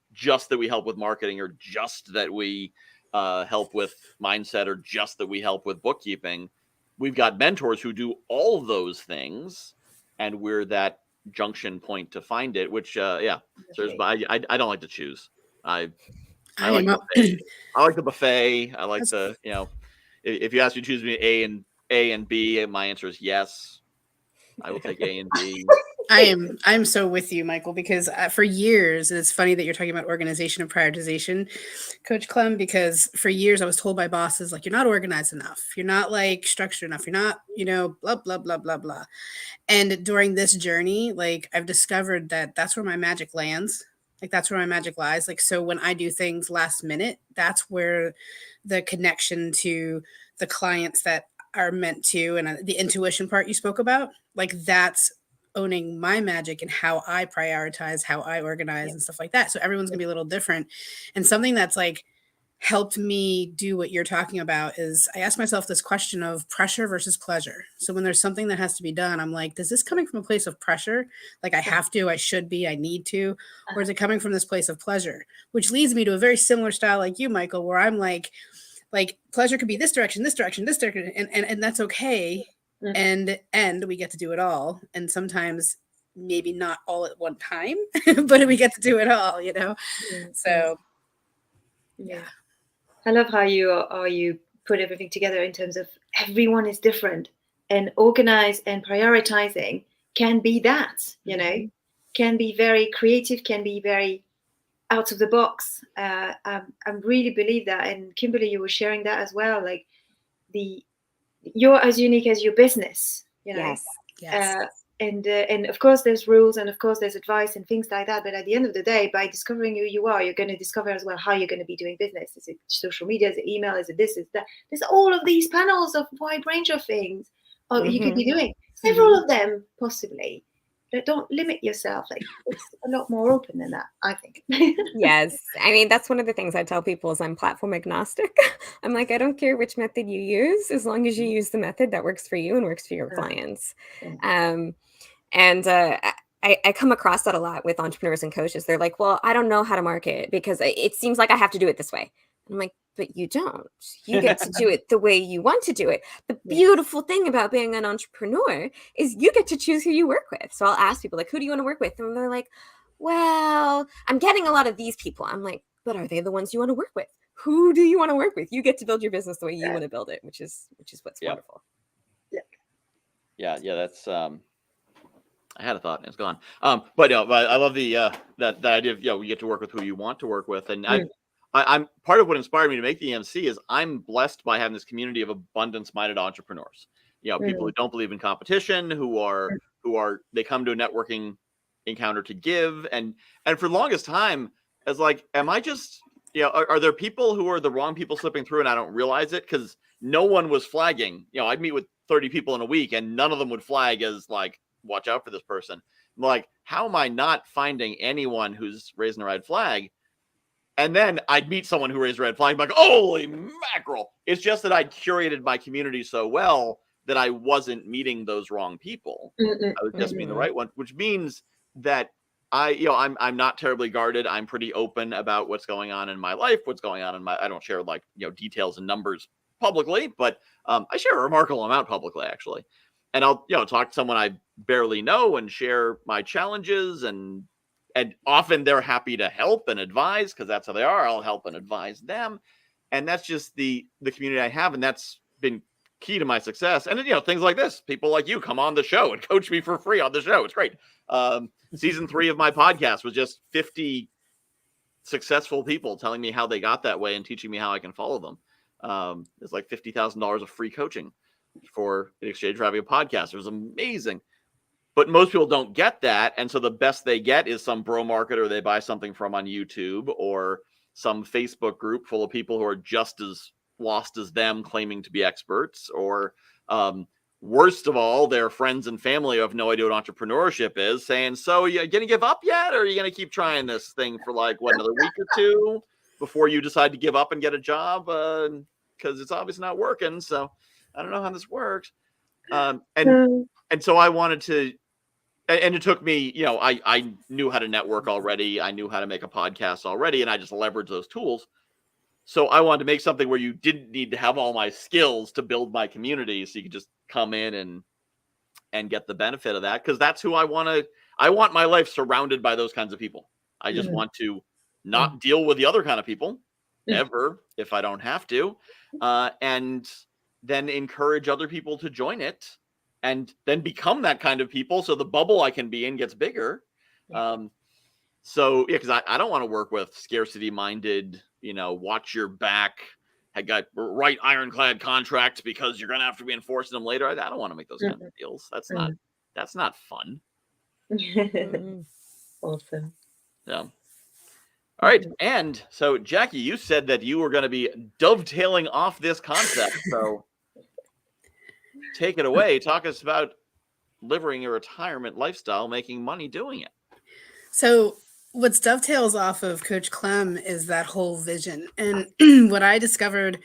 that we help with marketing, or just that we help with mindset, or just that we help with bookkeeping. We've got mentors who do all those things, and we're that junction point to find it. Which yeah, so I don't like to choose. I like buffet. I like the buffet. I like the, you know, if you ask me to choose between A and B, my answer is yes. I will take A and B. I'm so with you, Michael, because for years, and it's funny that you're talking about organization and prioritization, Coach Clem, because for years I was told by bosses, like, you're not organized enough. You're not like structured enough. You're not, you know, blah, blah, blah, blah, blah. And during this journey, like, I've discovered that that's where my magic lands. Like, that's where my magic lies. Like, so when I do things last minute, that's where the connection to the clients that are meant to, and the intuition part you spoke about, like, that's owning my magic and how I prioritize, how I organize and stuff like that. So everyone's gonna be a little different. And something that's like helped me do what you're talking about is I ask myself this question of pressure versus pleasure. So when there's something that has to be done, I'm like, is this coming from a place of pressure? Like, I have to, I should be, I need to, or is it coming from this place of pleasure? Which leads me to a very similar style like you, Michael, where I'm like pleasure could be this direction, this direction, this direction, and that's okay. And we get to do it all, and sometimes maybe not all at one time, but we get to do it all, you know. So yeah, I love how you put everything together in terms of everyone is different, and organized and prioritizing can be that, you know, can be very creative, can be very out of the box. I really believe that, and Kimberly, you were sharing that as well, like you're as unique as your business, you know. Yes. And of course there's rules, and of course there's advice and things like that, but at the end of the day, by discovering who you are, you're going to discover as well how you're going to be doing business. Is it social media, is it email, is it this, is that? There's all of these panels of wide range of things you could be doing, several of them possibly. But don't limit yourself. Like, it's a lot more open than that, I think. Yes. I mean, that's one of the things I tell people is I'm platform agnostic. I'm like, I don't care which method you use, as long as you use the method that works for you and works for your clients. I come across that a lot with entrepreneurs and coaches. They're like, well, I don't know how to market because it seems like I have to do it this way. I'm like, but you don't. You get to do it the way you want to do it. The beautiful thing about being an entrepreneur is you get to choose who you work with. So I'll ask people, like, who do you want to work with? And they're like, well, I'm getting a lot of these people. I'm like, but are they the ones you want to work with? Who do you want to work with? You get to build your business the way you want to build it, which is what's wonderful. Yeah, that's I had a thought and it's gone. But no, but I love the that idea of, you know, you get to work with who you want to work with. And I'm part of what inspired me to make the MC is I'm blessed by having this community of abundance-minded entrepreneurs. You know, people who don't believe in competition, who are they come to a networking encounter to give, and for the longest time, as like, am I just, you know, are there people who are the wrong people slipping through and I don't realize it? Because no one was flagging. You know, I'd meet with 30 people in a week and none of them would flag as like, watch out for this person. I'm like, how am I not finding anyone who's raising a red flag? And then I'd meet someone who raised a red flag. I'm like, holy mackerel. It's just that I'd curated my community so well that I wasn't meeting those wrong people. I was just being the right one, which means that I'm not terribly guarded. I'm pretty open about what's going on in my life, what's going on in my, I don't share like, you know, details and numbers publicly, but I share a remarkable amount publicly, actually. And I'll, you know, talk to someone I barely know and share my challenges, and often they're happy to help and advise because that's how they are. I'll help and advise them. And that's just the community I have. And that's been key to my success. And, you know, things like this, people like you come on the show and coach me for free on the show. It's great. Season 3 of my podcast was just 50 successful people telling me how they got that way and teaching me how I can follow them. It's like $50,000 of free coaching in exchange for having a podcast. It was amazing. But most people don't get that. And so the best they get is some bro marketer they buy something from on YouTube, or some Facebook group full of people who are just as lost as them claiming to be experts, or worst of all, their friends and family who have no idea what entrepreneurship is, saying, so you going to give up yet? Or are you going to keep trying this thing for like, another week or two before you decide to give up and get a job? Because it's obviously not working. So I don't know how this works. And so I wanted to, and it took me, you know, I knew how to network already. I knew how to make a podcast already, and I just leveraged those tools. So I wanted to make something where you didn't need to have all my skills to build my community. So you could just come in and get the benefit of that, because that's who I want my life surrounded by those kinds of people. I just want to not deal with the other kind of people ever if I don't have to, and then encourage other people to join it and then become that kind of people, so the bubble I can be in gets bigger. So yeah, because I don't want to work with scarcity minded, watch your back, I got right ironclad contracts because you're gonna have to be enforcing them later. I don't want to make those kind of deals. That's not fun. Awesome. Yeah. All right. And so, Jackie, you said that you were going to be dovetailing off this concept. So take it away. Talk us about living a retirement lifestyle, making money doing it. So what dovetails off of Coach Clem is that whole vision. And what I discovered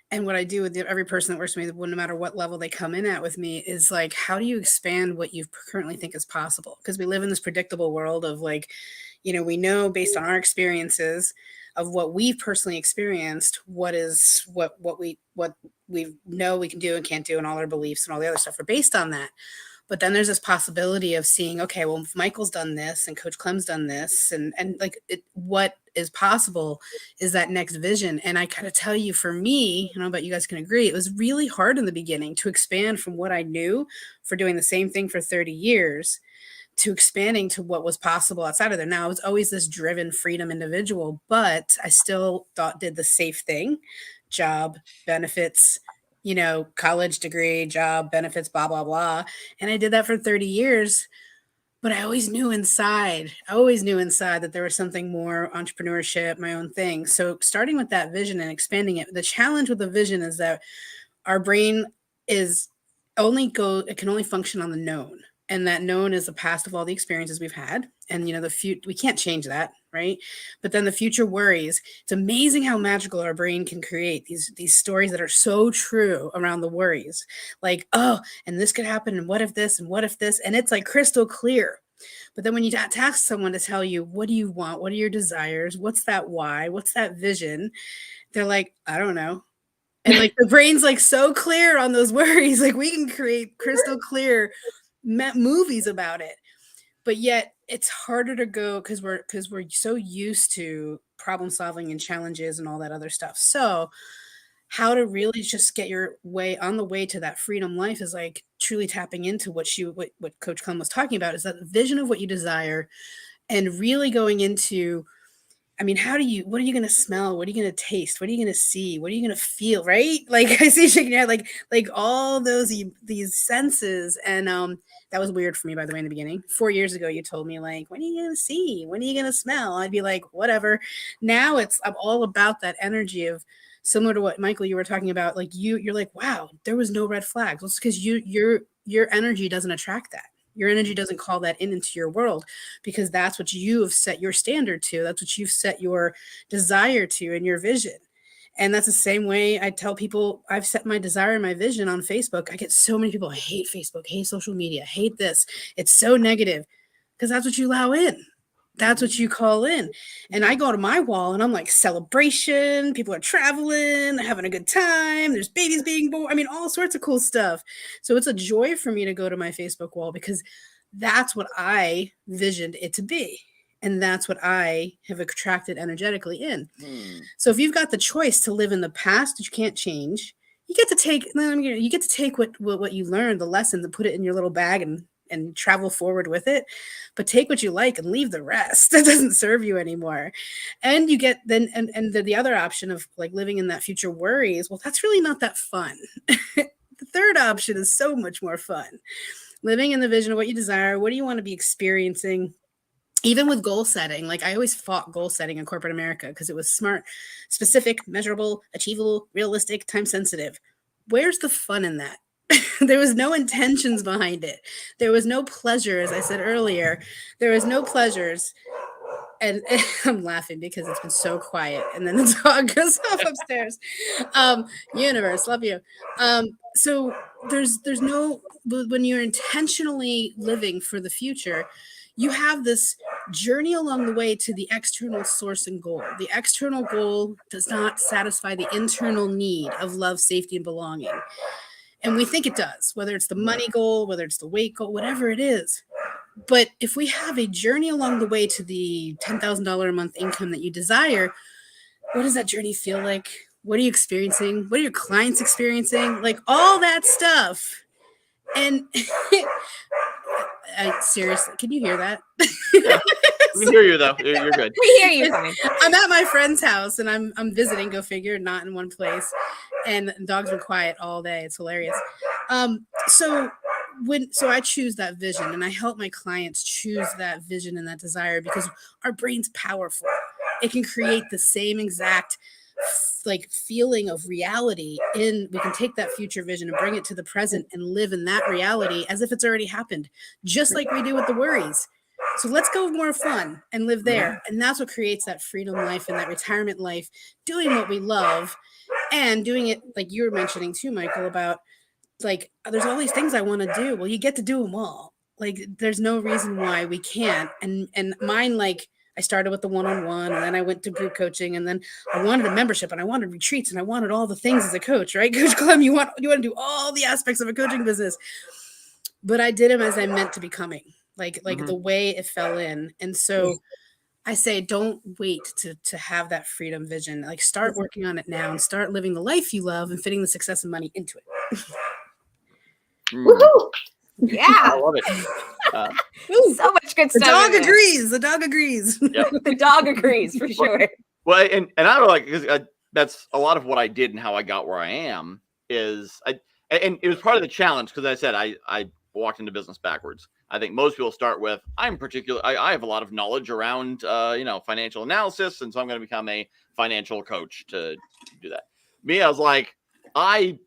and what I do with every person that works with me, no matter what level they come in at with me, is like, how do you expand what you currently think is possible? Because we live in this predictable world of like, we know based on our experiences of what we've personally experienced, what we know we can do and can't do, and all our beliefs and all the other stuff are based on that. But then there's this possibility of seeing, okay, well, if Michael's done this and Coach Clem's done this, and like what is possible is that next vision. And I kind of tell you, for me, I don't know about you guys can agree, it was really hard in the beginning to expand from what I knew for doing the same thing for 30 years to expanding to what was possible outside of there. Now, I was always this driven freedom individual, but I still did the safe thing, job, benefits, college degree, job, benefits, blah, blah, blah. And I did that for 30 years, but I always knew inside that there was something more, entrepreneurship, my own thing. So starting with that vision and expanding it, the challenge with the vision is that our brain it can only function on the known. And that known is the past of all the experiences we've had. And, the future, we can't change that, right? But then the future worries. It's amazing how magical our brain can create these stories that are so true around the worries. Like, oh, and this could happen, and what if this, and what if this? And it's like crystal clear. But then when you task someone to tell you, what do you want? What are your desires? What's that why? What's that vision? They're like, I don't know. And like the brain's like so clear on those worries. Like we can create crystal clear movies about it, but yet it's harder to go because we're so used to problem solving and challenges and all that other stuff. So how to really just get your way on the way to that freedom life is like truly tapping into what Coach Clem was talking about, is that vision of what you desire, and really going into, what are you going to smell? What are you going to taste? What are you going to see? What are you going to feel? Right? Like I see you shaking your head, like all these senses. And that was weird for me, by the way, in the beginning. 4 years ago, you told me like, when are you going to see? When are you going to smell? I'd be like, whatever. Now I'm all about that energy of, similar to what Michael, you were talking about. Like you're like, wow, there was no red flags. Well, it's because your energy doesn't attract that. Your energy doesn't call that into your world, because that's what you have set your standard to. That's what you've set your desire to and your vision. And that's the same way I tell people I've set my desire and my vision on Facebook. I get so many people, I hate Facebook, hate social media, hate this. It's so negative, because that's what you allow in. That's what you call in. And I go to my wall and I'm like, celebration, people are traveling, having a good time, there's babies being born. All sorts of cool stuff. So it's a joy for me to go to my Facebook wall, because that's what I visioned it to be. And that's what I have attracted energetically in. So if you've got the choice to live in the past that you can't change, you get to take what you learned, the lesson, to put it in your little bag and travel forward with it, but take what you like and leave the rest. That doesn't serve you anymore. And you get then, and the other option of like living in that future worries, well, that's really not that fun. The third option is so much more fun. Living in the vision of what you desire. What do you want to be experiencing? Even with goal setting, like I always fought goal setting in corporate America because it was smart, specific, measurable, achievable, realistic, time sensitive. Where's the fun in that? There was no intentions behind it. There was no pleasure, as I said earlier. There was no pleasures. And I'm laughing because it's been so quiet. And then the dog goes off upstairs. Universe, love you. So there's no, when you're intentionally living for the future, you have this journey along the way to the external source and goal. The external goal does not satisfy the internal need of love, safety, and belonging. And we think it does, whether it's the money goal, whether it's the weight goal, whatever it is. But if we have a journey along the way to the $10,000 a month income that you desire, what does that journey feel like? What are you experiencing? What are your clients experiencing? Like all that stuff. And seriously, can you hear that? Yeah. We can hear you though. You're good. We hear you fine. I'm at my friend's house and I'm visiting, go figure, not in one place. And the dogs were quiet all day. It's hilarious. So I choose that vision and I help my clients choose that vision and that desire because our brain's powerful. It can create the same exact like feeling of reality we can take that future vision and bring it to the present and live in that reality as if it's already happened, just like we do with the worries. So let's go more fun and live there. And that's what creates that freedom life and that retirement life, doing what we love and doing it like you were mentioning too, Michael, about like, there's all these things I want to do. Well, you get to do them all. Like, there's no reason why we can't. And mine, like, I started with the one-on-one and then I went to group coaching and then I wanted a membership and I wanted retreats and I wanted all the things as a coach, right? Coach Clem, you want to do all the aspects of a coaching business. But I did them as I meant to becoming, like the way it fell in. And so I say, don't wait to have that freedom vision. Like, start working on it now and start living the life you love and fitting the success and money into it. Woohoo! Yeah. I love it. So much good The stuff. dog in there. agrees. The dog agrees. Yep. The dog agrees for sure. Well, and I don't like, because that's a lot of what I did and how I got where I am is and it was part of the challenge because I said I walked into business backwards. I think most people start with I have a lot of knowledge around financial analysis, and so I'm going to become a financial coach to do that. Me, I was like, I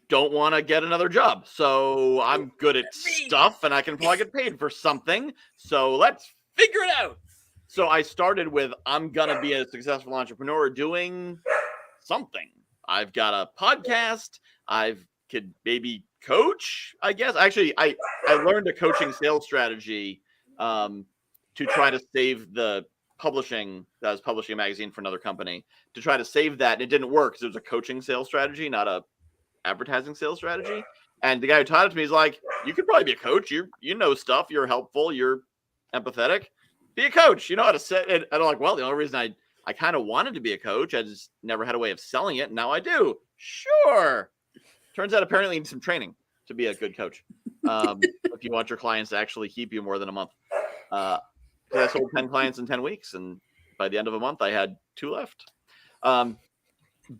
don't want to get another job, so I'm good at stuff and I can probably get paid for something, so let's figure it out. So I started with I'm gonna be a successful entrepreneur doing something. I've got a podcast. I could maybe coach, I guess. Actually, I learned a coaching sales strategy to try to save the publishing. I was publishing a magazine for another company to try to save that, and it didn't work because it was a coaching sales strategy, not a advertising sales strategy. And the guy who taught it to me is like, you could probably be a coach. You know stuff. You're helpful. You're empathetic. Be a coach. You know how to set it. And I'm like, well, the only reason I kind of wanted to be a coach, I just never had a way of selling it. And now I do. Sure. Turns out apparently you need some training to be a good coach. If you want your clients to actually keep you more than a month. Because I sold 10 clients in 10 weeks. And by the end of a month, I had 2 left.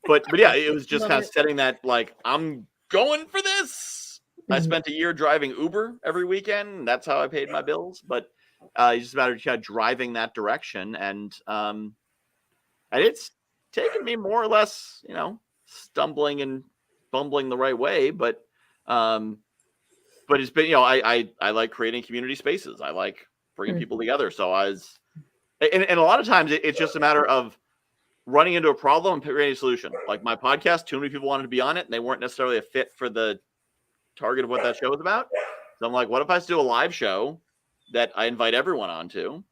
But yeah, it was just kind of setting that, like, I'm going for this. I spent a year driving Uber every weekend. That's how I paid my bills. But it's just a matter of kind of driving that direction. And it's taken me more or less, stumbling and bumbling the right way. But it's been, I like creating community spaces. I like bringing people together. So and a lot of times it's just a matter of running into a problem and creating a solution. Like my podcast, too many people wanted to be on it and they weren't necessarily a fit for the target of what that show was about. So I'm like, what if I just do a live show that I invite everyone onto?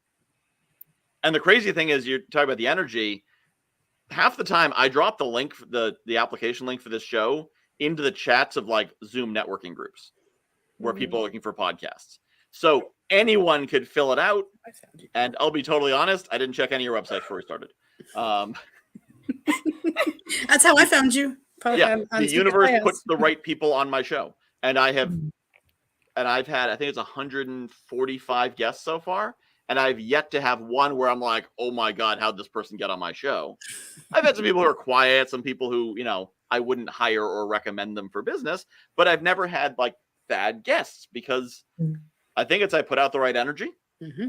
And the crazy thing is, you're talking about the energy. Half the time I drop the link, the application link for this show into the chats of like Zoom networking groups where people are looking for podcasts. So anyone could fill it out. And I'll be totally honest, I didn't check any of your websites before we started. That's how I found you. Yeah, the universe puts the right people on my show. And I've had, I think it's 145 guests so far. And I've yet to have one where I'm like, oh my God, how'd this person get on my show? I've had some people who are quiet, some people who, I wouldn't hire or recommend them for business, but I've never had like bad guests because I think I put out the right energy.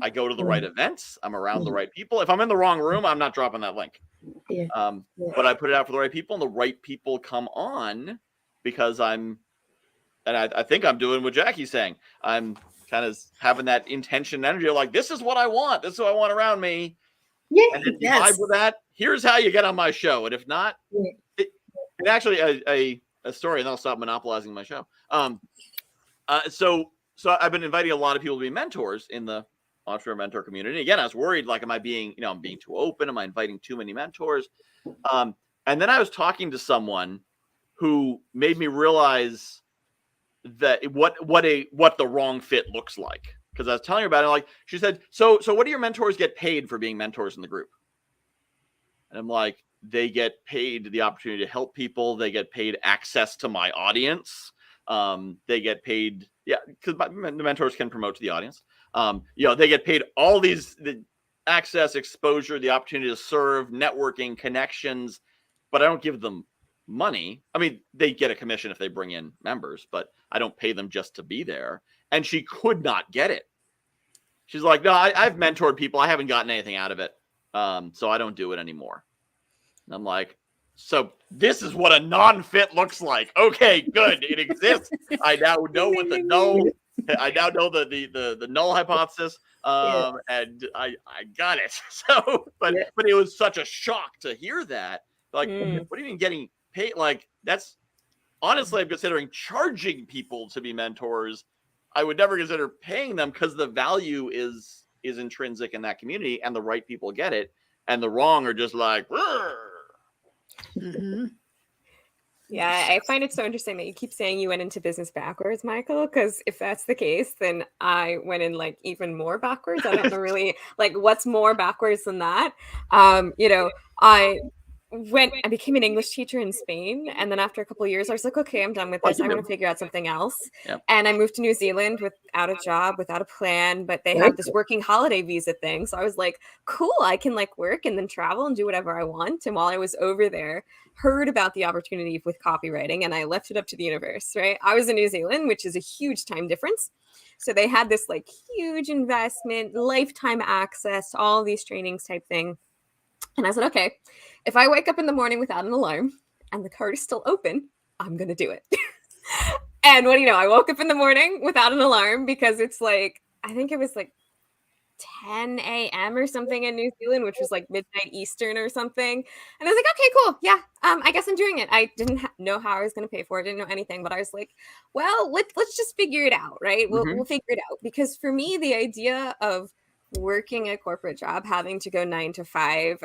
I go to the right events. I'm around the right people. If I'm in the wrong room, I'm not dropping that link. But I put it out for the right people, and the right people come on because I think I'm doing what Jackie's saying. I'm kind of having that intention energy of like, this is what I want. This is what I want around me. Yeah. And if you vibe with that, here's how you get on my show. And if not, it actually a story, and then I'll stop monopolizing my show. So I've been inviting a lot of people to be mentors in the entrepreneur mentor community. Again, I was worried, like, am I being, I'm being too open? Am I inviting too many mentors? And then I was talking to someone who made me realize what the wrong fit looks like. Because I was telling her about it, like she said, so what do your mentors get paid for being mentors in the group? And I'm like, they get paid the opportunity to help people. They get paid access to my audience. They get paid, because the mentors can promote to the audience. They get paid all the access, exposure, the opportunity to serve, networking, connections, but I don't give them money. I mean, they get a commission if they bring in members, but I don't pay them just to be there. And she could not get it. She's like, no, I've mentored people. I haven't gotten anything out of it. So I don't do it anymore. And I'm like, so this is what a non-fit looks like. Okay, good. It exists. I now know what the null. I now know the null hypothesis. And I got it. So, but it was such a shock to hear that. Like, what do you mean getting paid? Like, that's honestly, I'm considering charging people to be mentors. I would never consider paying them because the value is intrinsic in that community, and the right people get it, and the wrong are just like, Yeah, I find it so interesting that you keep saying you went into business backwards, Michael, because if that's the case, then I went in like even more backwards. I don't know really like what's more backwards than that. I became an English teacher in Spain, and then after a couple of years, I was like, okay, I'm done with this. I want to figure out something else. Yep. And I moved to New Zealand without a job, without a plan, but they have this working holiday visa thing. So I was like, cool, I can like work and then travel and do whatever I want. And while I was over there, heard about the opportunity with copywriting, and I left it up to the universe, right? I was in New Zealand, which is a huge time difference. So they had this like huge investment, lifetime access, all these trainings type thing. And I said, okay, if I wake up in the morning without an alarm and the card is still open, I'm going to do it. And what do you know? I woke up in the morning without an alarm because it's like, I think it was like 10 a.m. or something in New Zealand, which was like midnight Eastern or something. And I was like, okay, cool. Yeah, I guess I'm doing it. I didn't know how I was going to pay for it. Didn't know anything, but I was like, well, let's just figure it out, right? We'll figure it out. Because for me, the idea of working a corporate job, having to go 9 to 5,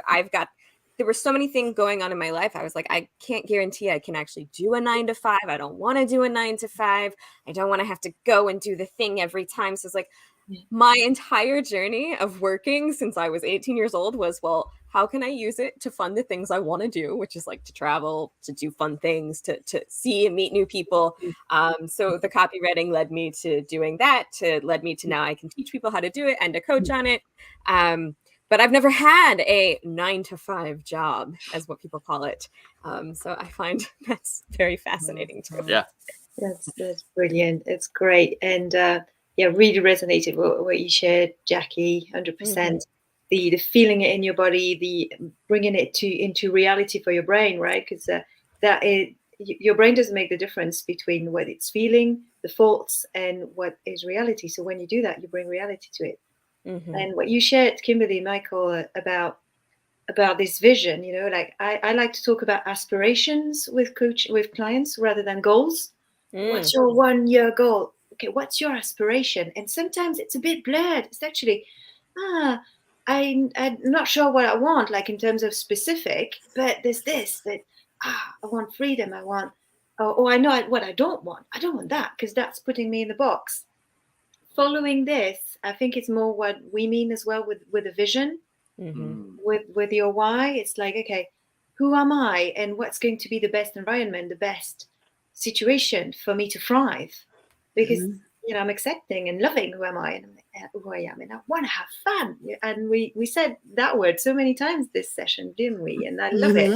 there were so many things going on in my life. I was like, I can't guarantee I can actually do a 9 to 5. I don't want to do a 9 to 5. I don't want to have to go and do the thing every time. So it's like my entire journey of working since I was 18 years old was, well, how can I use it to fund the things I want to do, which is like to travel, to do fun things, to see and meet new people. So the copywriting led me to doing that, led me to now I can teach people how to do it and to coach on it. But I've never had a 9 to 5 job, as what people call it. So I find that's very fascinating too. Yeah, that's brilliant. It's great, and really resonated with what you shared, Jackie. 100%. The feeling it in your body, the bringing it into reality for your brain, right? Because your brain doesn't make the difference between what it's feeling, the thoughts, and what is reality. So when you do that, you bring reality to it. And what you shared, Kimberly, Michael, about this vision, like I like to talk about aspirations with clients rather than goals. What's your 1-year goal? Okay, what's your aspiration? And sometimes it's a bit blurred. It's actually, I'm not sure what I want, like in terms of specific, but there's this that I want freedom. I want, I know what I don't want. I don't want that because that's putting me in the box. Following this, I think it's more what we mean as well with a vision, with your why. It's like, okay, who am I, and what's going to be the best environment, the best situation for me to thrive? Because I'm accepting and loving who am I and who I am, and I want to have fun. And we said that word so many times this session, didn't we? And I love it.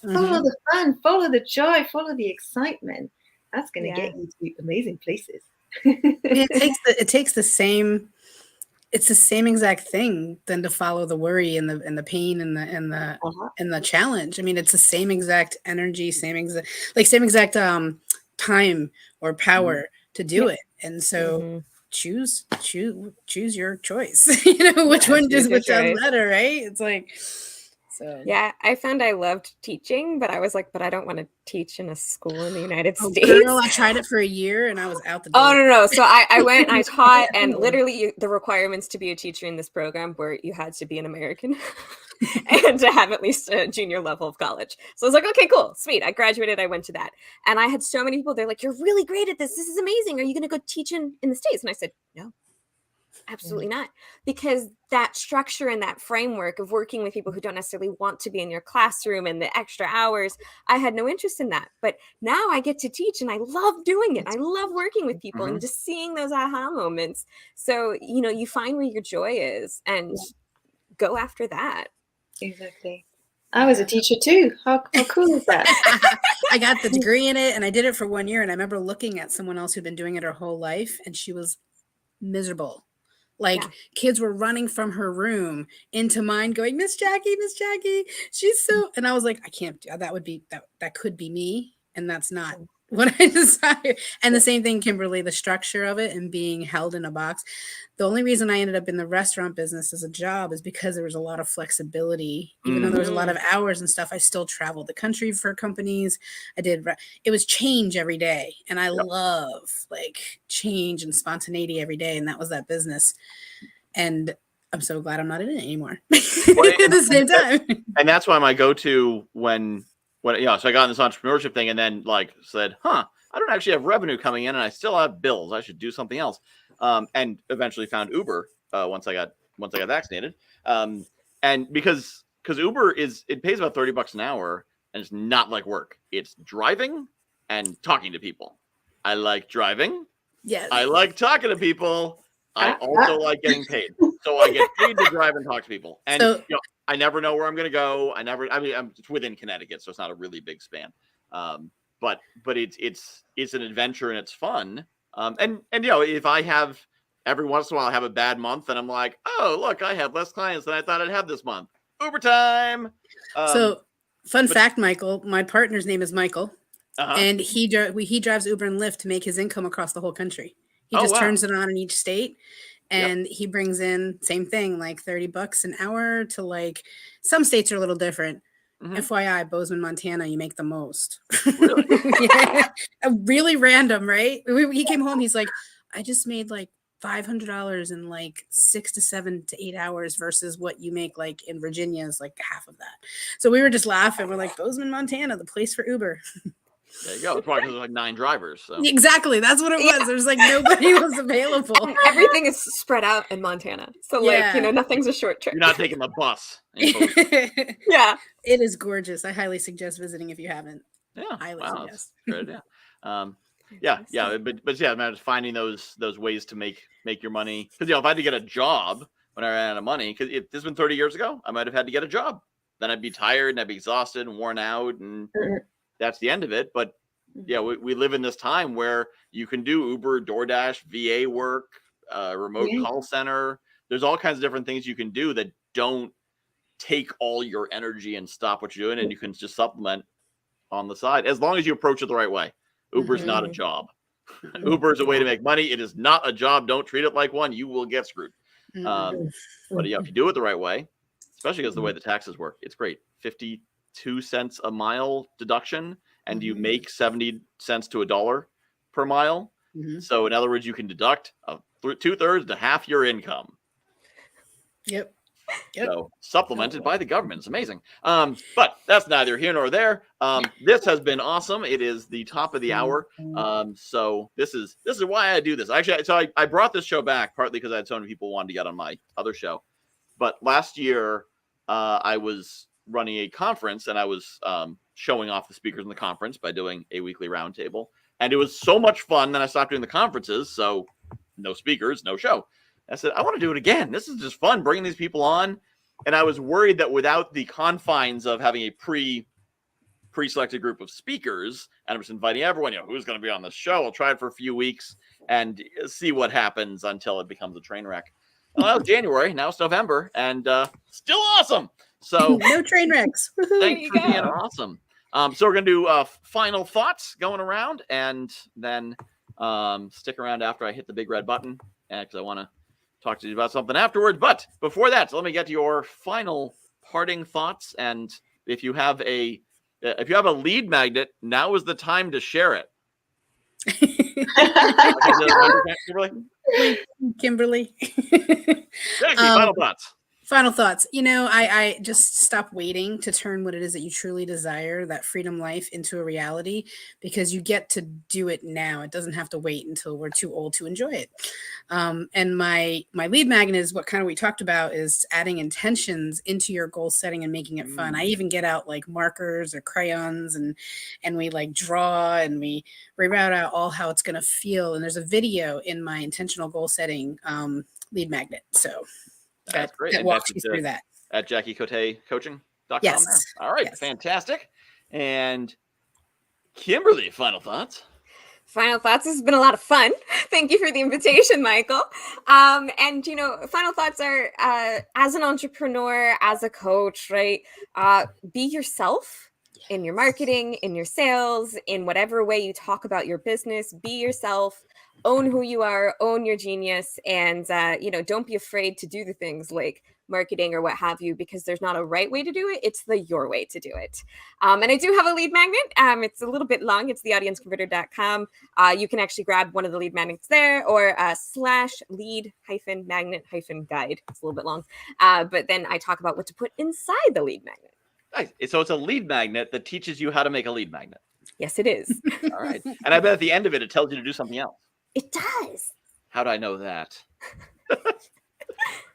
Follow the fun, follow the joy, follow the excitement. That's going to get you to amazing places. It takes the same. It's the same exact thing than to follow the worry and the pain and the challenge. I mean, it's the same exact energy, same exact time or power to do it. And so choose your choice. Which one sounds better, right? It's like So Yeah, I found I loved teaching, but I was like, but I don't want to teach in a school in the United oh, States. girl, I tried it for a year and I was out the door. Oh, no. So I went and I taught, and literally the requirements to be a teacher in this program were you had to be an American and to have at least a junior level of college. So I was like, okay, cool, sweet. I graduated, I went to that. And I had so many people, they're like, you're really great at this. This is amazing. Are you going to go teach in the States? And I said, no. Absolutely not. Because that structure and that framework of working with people who don't necessarily want to be in your classroom and the extra hours, I had no interest in that. But now I get to teach and I love doing it. I love working with people and just seeing those aha moments. So, you find where your joy is and go after that. Exactly. I was a teacher too. How cool is that? I got the degree in it and I did it for 1 year. And I remember looking at someone else who'd been doing it her whole life and she was miserable. Like kids were running from her room into mine going, Miss Jackie, she's so, and I was like, I can't do that. That could be me. And that's not what I desire. And the same thing, Kimberly, the structure of it and being held in a box. The only reason I ended up in the restaurant business as a job is because there was a lot of flexibility. Even though there was a lot of hours and stuff, I still traveled the country for companies. It was change every day. And I love like change and spontaneity every day. And that was that business. And I'm so glad I'm not in it anymore at the same time. And that's why my go-to when so I got in this entrepreneurship thing and then like said, I don't actually have revenue coming in and I still have bills. I should do something else. And eventually found Uber once I got vaccinated. And because Uber it pays about $30 an hour and it's not like work. It's driving and talking to people. I like driving. Yes. I like talking to people. I also like getting paid. So I get paid to drive and talk to people. And I never know where I'm going to go. It's within Connecticut, so it's not a really big span. But it's an adventure and it's fun. And if I have every once in a while I have a bad month and I'm like, oh, look, I have less clients than I thought I'd have this month. Uber time. So fun fact, Michael, my partner's name is Michael. And he drives Uber and Lyft to make his income across the whole country. He just turns it on in each state. And he brings in same thing, like $30 an hour to like some states are a little different. FYI, Bozeman, Montana, you make the most. Really? Really random, right? He came home. He's like, I just made like $500 in like 6 to 7 to 8 hours versus what you make like in Virginia is like half of that. So we were just laughing. We're like, Bozeman, Montana, the place for Uber. There you go. It's probably because there's like 9 drivers. So. Exactly. That's what it was. There's like nobody was available. Everything is spread out in Montana. So nothing's a short trip. You're not taking the bus. Yeah. It is gorgeous. I highly suggest visiting if you haven't. Yeah. Highly suggest. Good, yeah. But man, it's finding those ways to make your money. Because if I had to get a job when I ran out of money, because if this has been 30 years ago, I might have had to get a job. Then I'd be tired and I'd be exhausted and worn out and that's the end of it. But we live in this time where you can do Uber, DoorDash, VA work, remote call center. There's all kinds of different things you can do that don't take all your energy and stop what you're doing, and you can just supplement on the side as long as you approach it the right way. Uber's not a job. Uber is a way to make money. It is not a job. Don't treat it like one. You will get screwed. But if you do it the right way, especially because the way the taxes work, it's great. 52 cents a mile deduction, and you make 70 cents to $1 per mile. So in other words, you can deduct 2/3 to half your income. Yep. So supplemented by the government. It's amazing. But that's neither here nor there. This has been awesome. It is the top of the hour. So this is why I do this. Actually, so I brought this show back partly because I had so many people wanted to get on my other show. But last year, I was running a conference and I was showing off the speakers in the conference by doing a weekly roundtable. And it was so much fun that I stopped doing the conferences. So no speakers, no show. I said, I want to do it again. This is just fun bringing these people on. And I was worried that without the confines of having a pre-selected group of speakers, and I'm just inviting everyone, who's going to be on the show. I'll try it for a few weeks and see what happens until it becomes a train wreck. Well, that was January. Now it's November and still awesome. So no train wrecks. Thanks for being awesome. So we're going to do final thoughts going around and then stick around after I hit the big red button because I want to talk to you about something afterwards. But before that, so let me get to your final parting thoughts. And if you have a lead magnet, now is the time to share it. Kimberly. Jackie, final thoughts. Final thoughts. I just stop waiting to turn what it is that you truly desire, that freedom life, into a reality, because you get to do it now. It doesn't have to wait until we're too old to enjoy it. And my lead magnet is what kind of we talked about, is adding intentions into your goal setting and making it fun. I even get out like markers or crayons and we like draw and we route out all how it's going to feel. And there's a video in my intentional goal setting lead magnet. So that's great. That walks you through that. At JackieCote.com. Yes. All right. Yes. Fantastic. And Kimberly, final thoughts. Final thoughts. This has been a lot of fun. Thank you for the invitation, Michael. And final thoughts are, as an entrepreneur, as a coach, right? Be yourself in your marketing, in your sales, in whatever way you talk about your business. Be yourself. Own who you are, own your genius, and don't be afraid to do the things like marketing or what have you, because there's not a right way to do it. It's your way to do it. And I do have a lead magnet. It's a little bit long. It's theaudienceconverter.com. You can actually grab one of the lead magnets there, or /lead-magnet-guide. It's a little bit long. But then I talk about what to put inside the lead magnet. Nice. So it's a lead magnet that teaches you how to make a lead magnet. Yes, it is. All right. And I bet at the end of it, it tells you to do something else. It does. How do I know that? All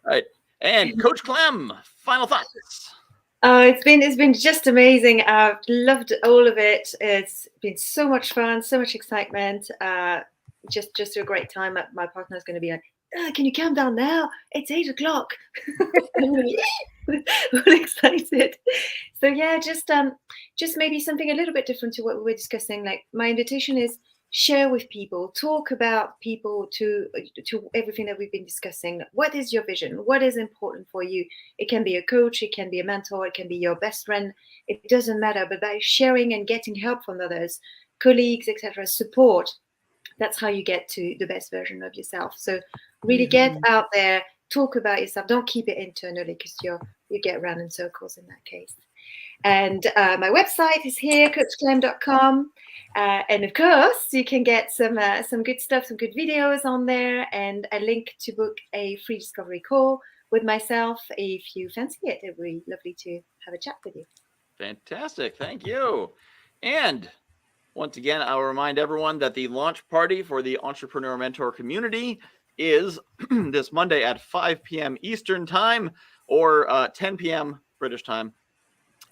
right. And Coach Clem, final thoughts. Oh, it's been just amazing. I've loved all of it. It's been so much fun, so much excitement. Just a great time. My partner's going to be like, can you calm down now? It's 8 o'clock. All excited. So yeah, just maybe something a little bit different to what we were discussing. Like, my invitation is, share with people, talk about people to everything that we've been discussing. What is your vision? What is important for you? It can be a coach, it can be a mentor, it can be your best friend. It doesn't matter. But by sharing and getting help from others, colleagues, etc., support, that's how you get to the best version of yourself. So really get out there, talk about yourself. Don't keep it internally, because you get around in circles in that case. And my website is here, coachclem.com. And of course, you can get some good stuff, some good videos on there, and a link to book a free discovery call with myself if you fancy it. It would be lovely to have a chat with you. Fantastic. Thank you. And once again, I'll remind everyone that the launch party for the Entrepreneur Mentor community is this Monday at 5 p.m. Eastern Time, or 10 p.m. British time.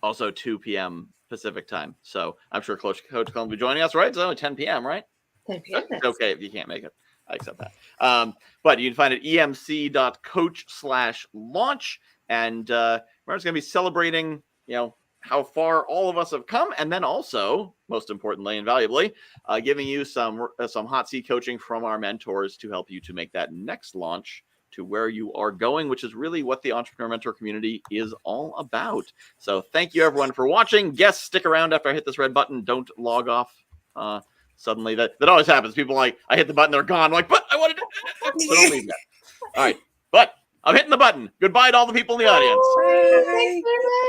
Also 2 p.m. Pacific time. So I'm sure Coach Clem will be joining us, right? It's only 10 p.m., right? 10 p.m. It's okay if you can't make it. I accept that. But you can find it emc.coach/launch. And we're just going to be celebrating, how far all of us have come. And then also, most importantly and valuably, giving you some hot seat coaching from our mentors to help you to make that next launch to where you are going, which is really what the Entrepreneur Mentor community is all about. So thank you, everyone, for watching. Guests, stick around after I hit this red button. Don't log off suddenly. That always happens. People I hit the button, they're gone. I'm like, but I wanted to. So don't leave that. All right. But I'm hitting the button. Goodbye to all the people in the audience. Thanks very much.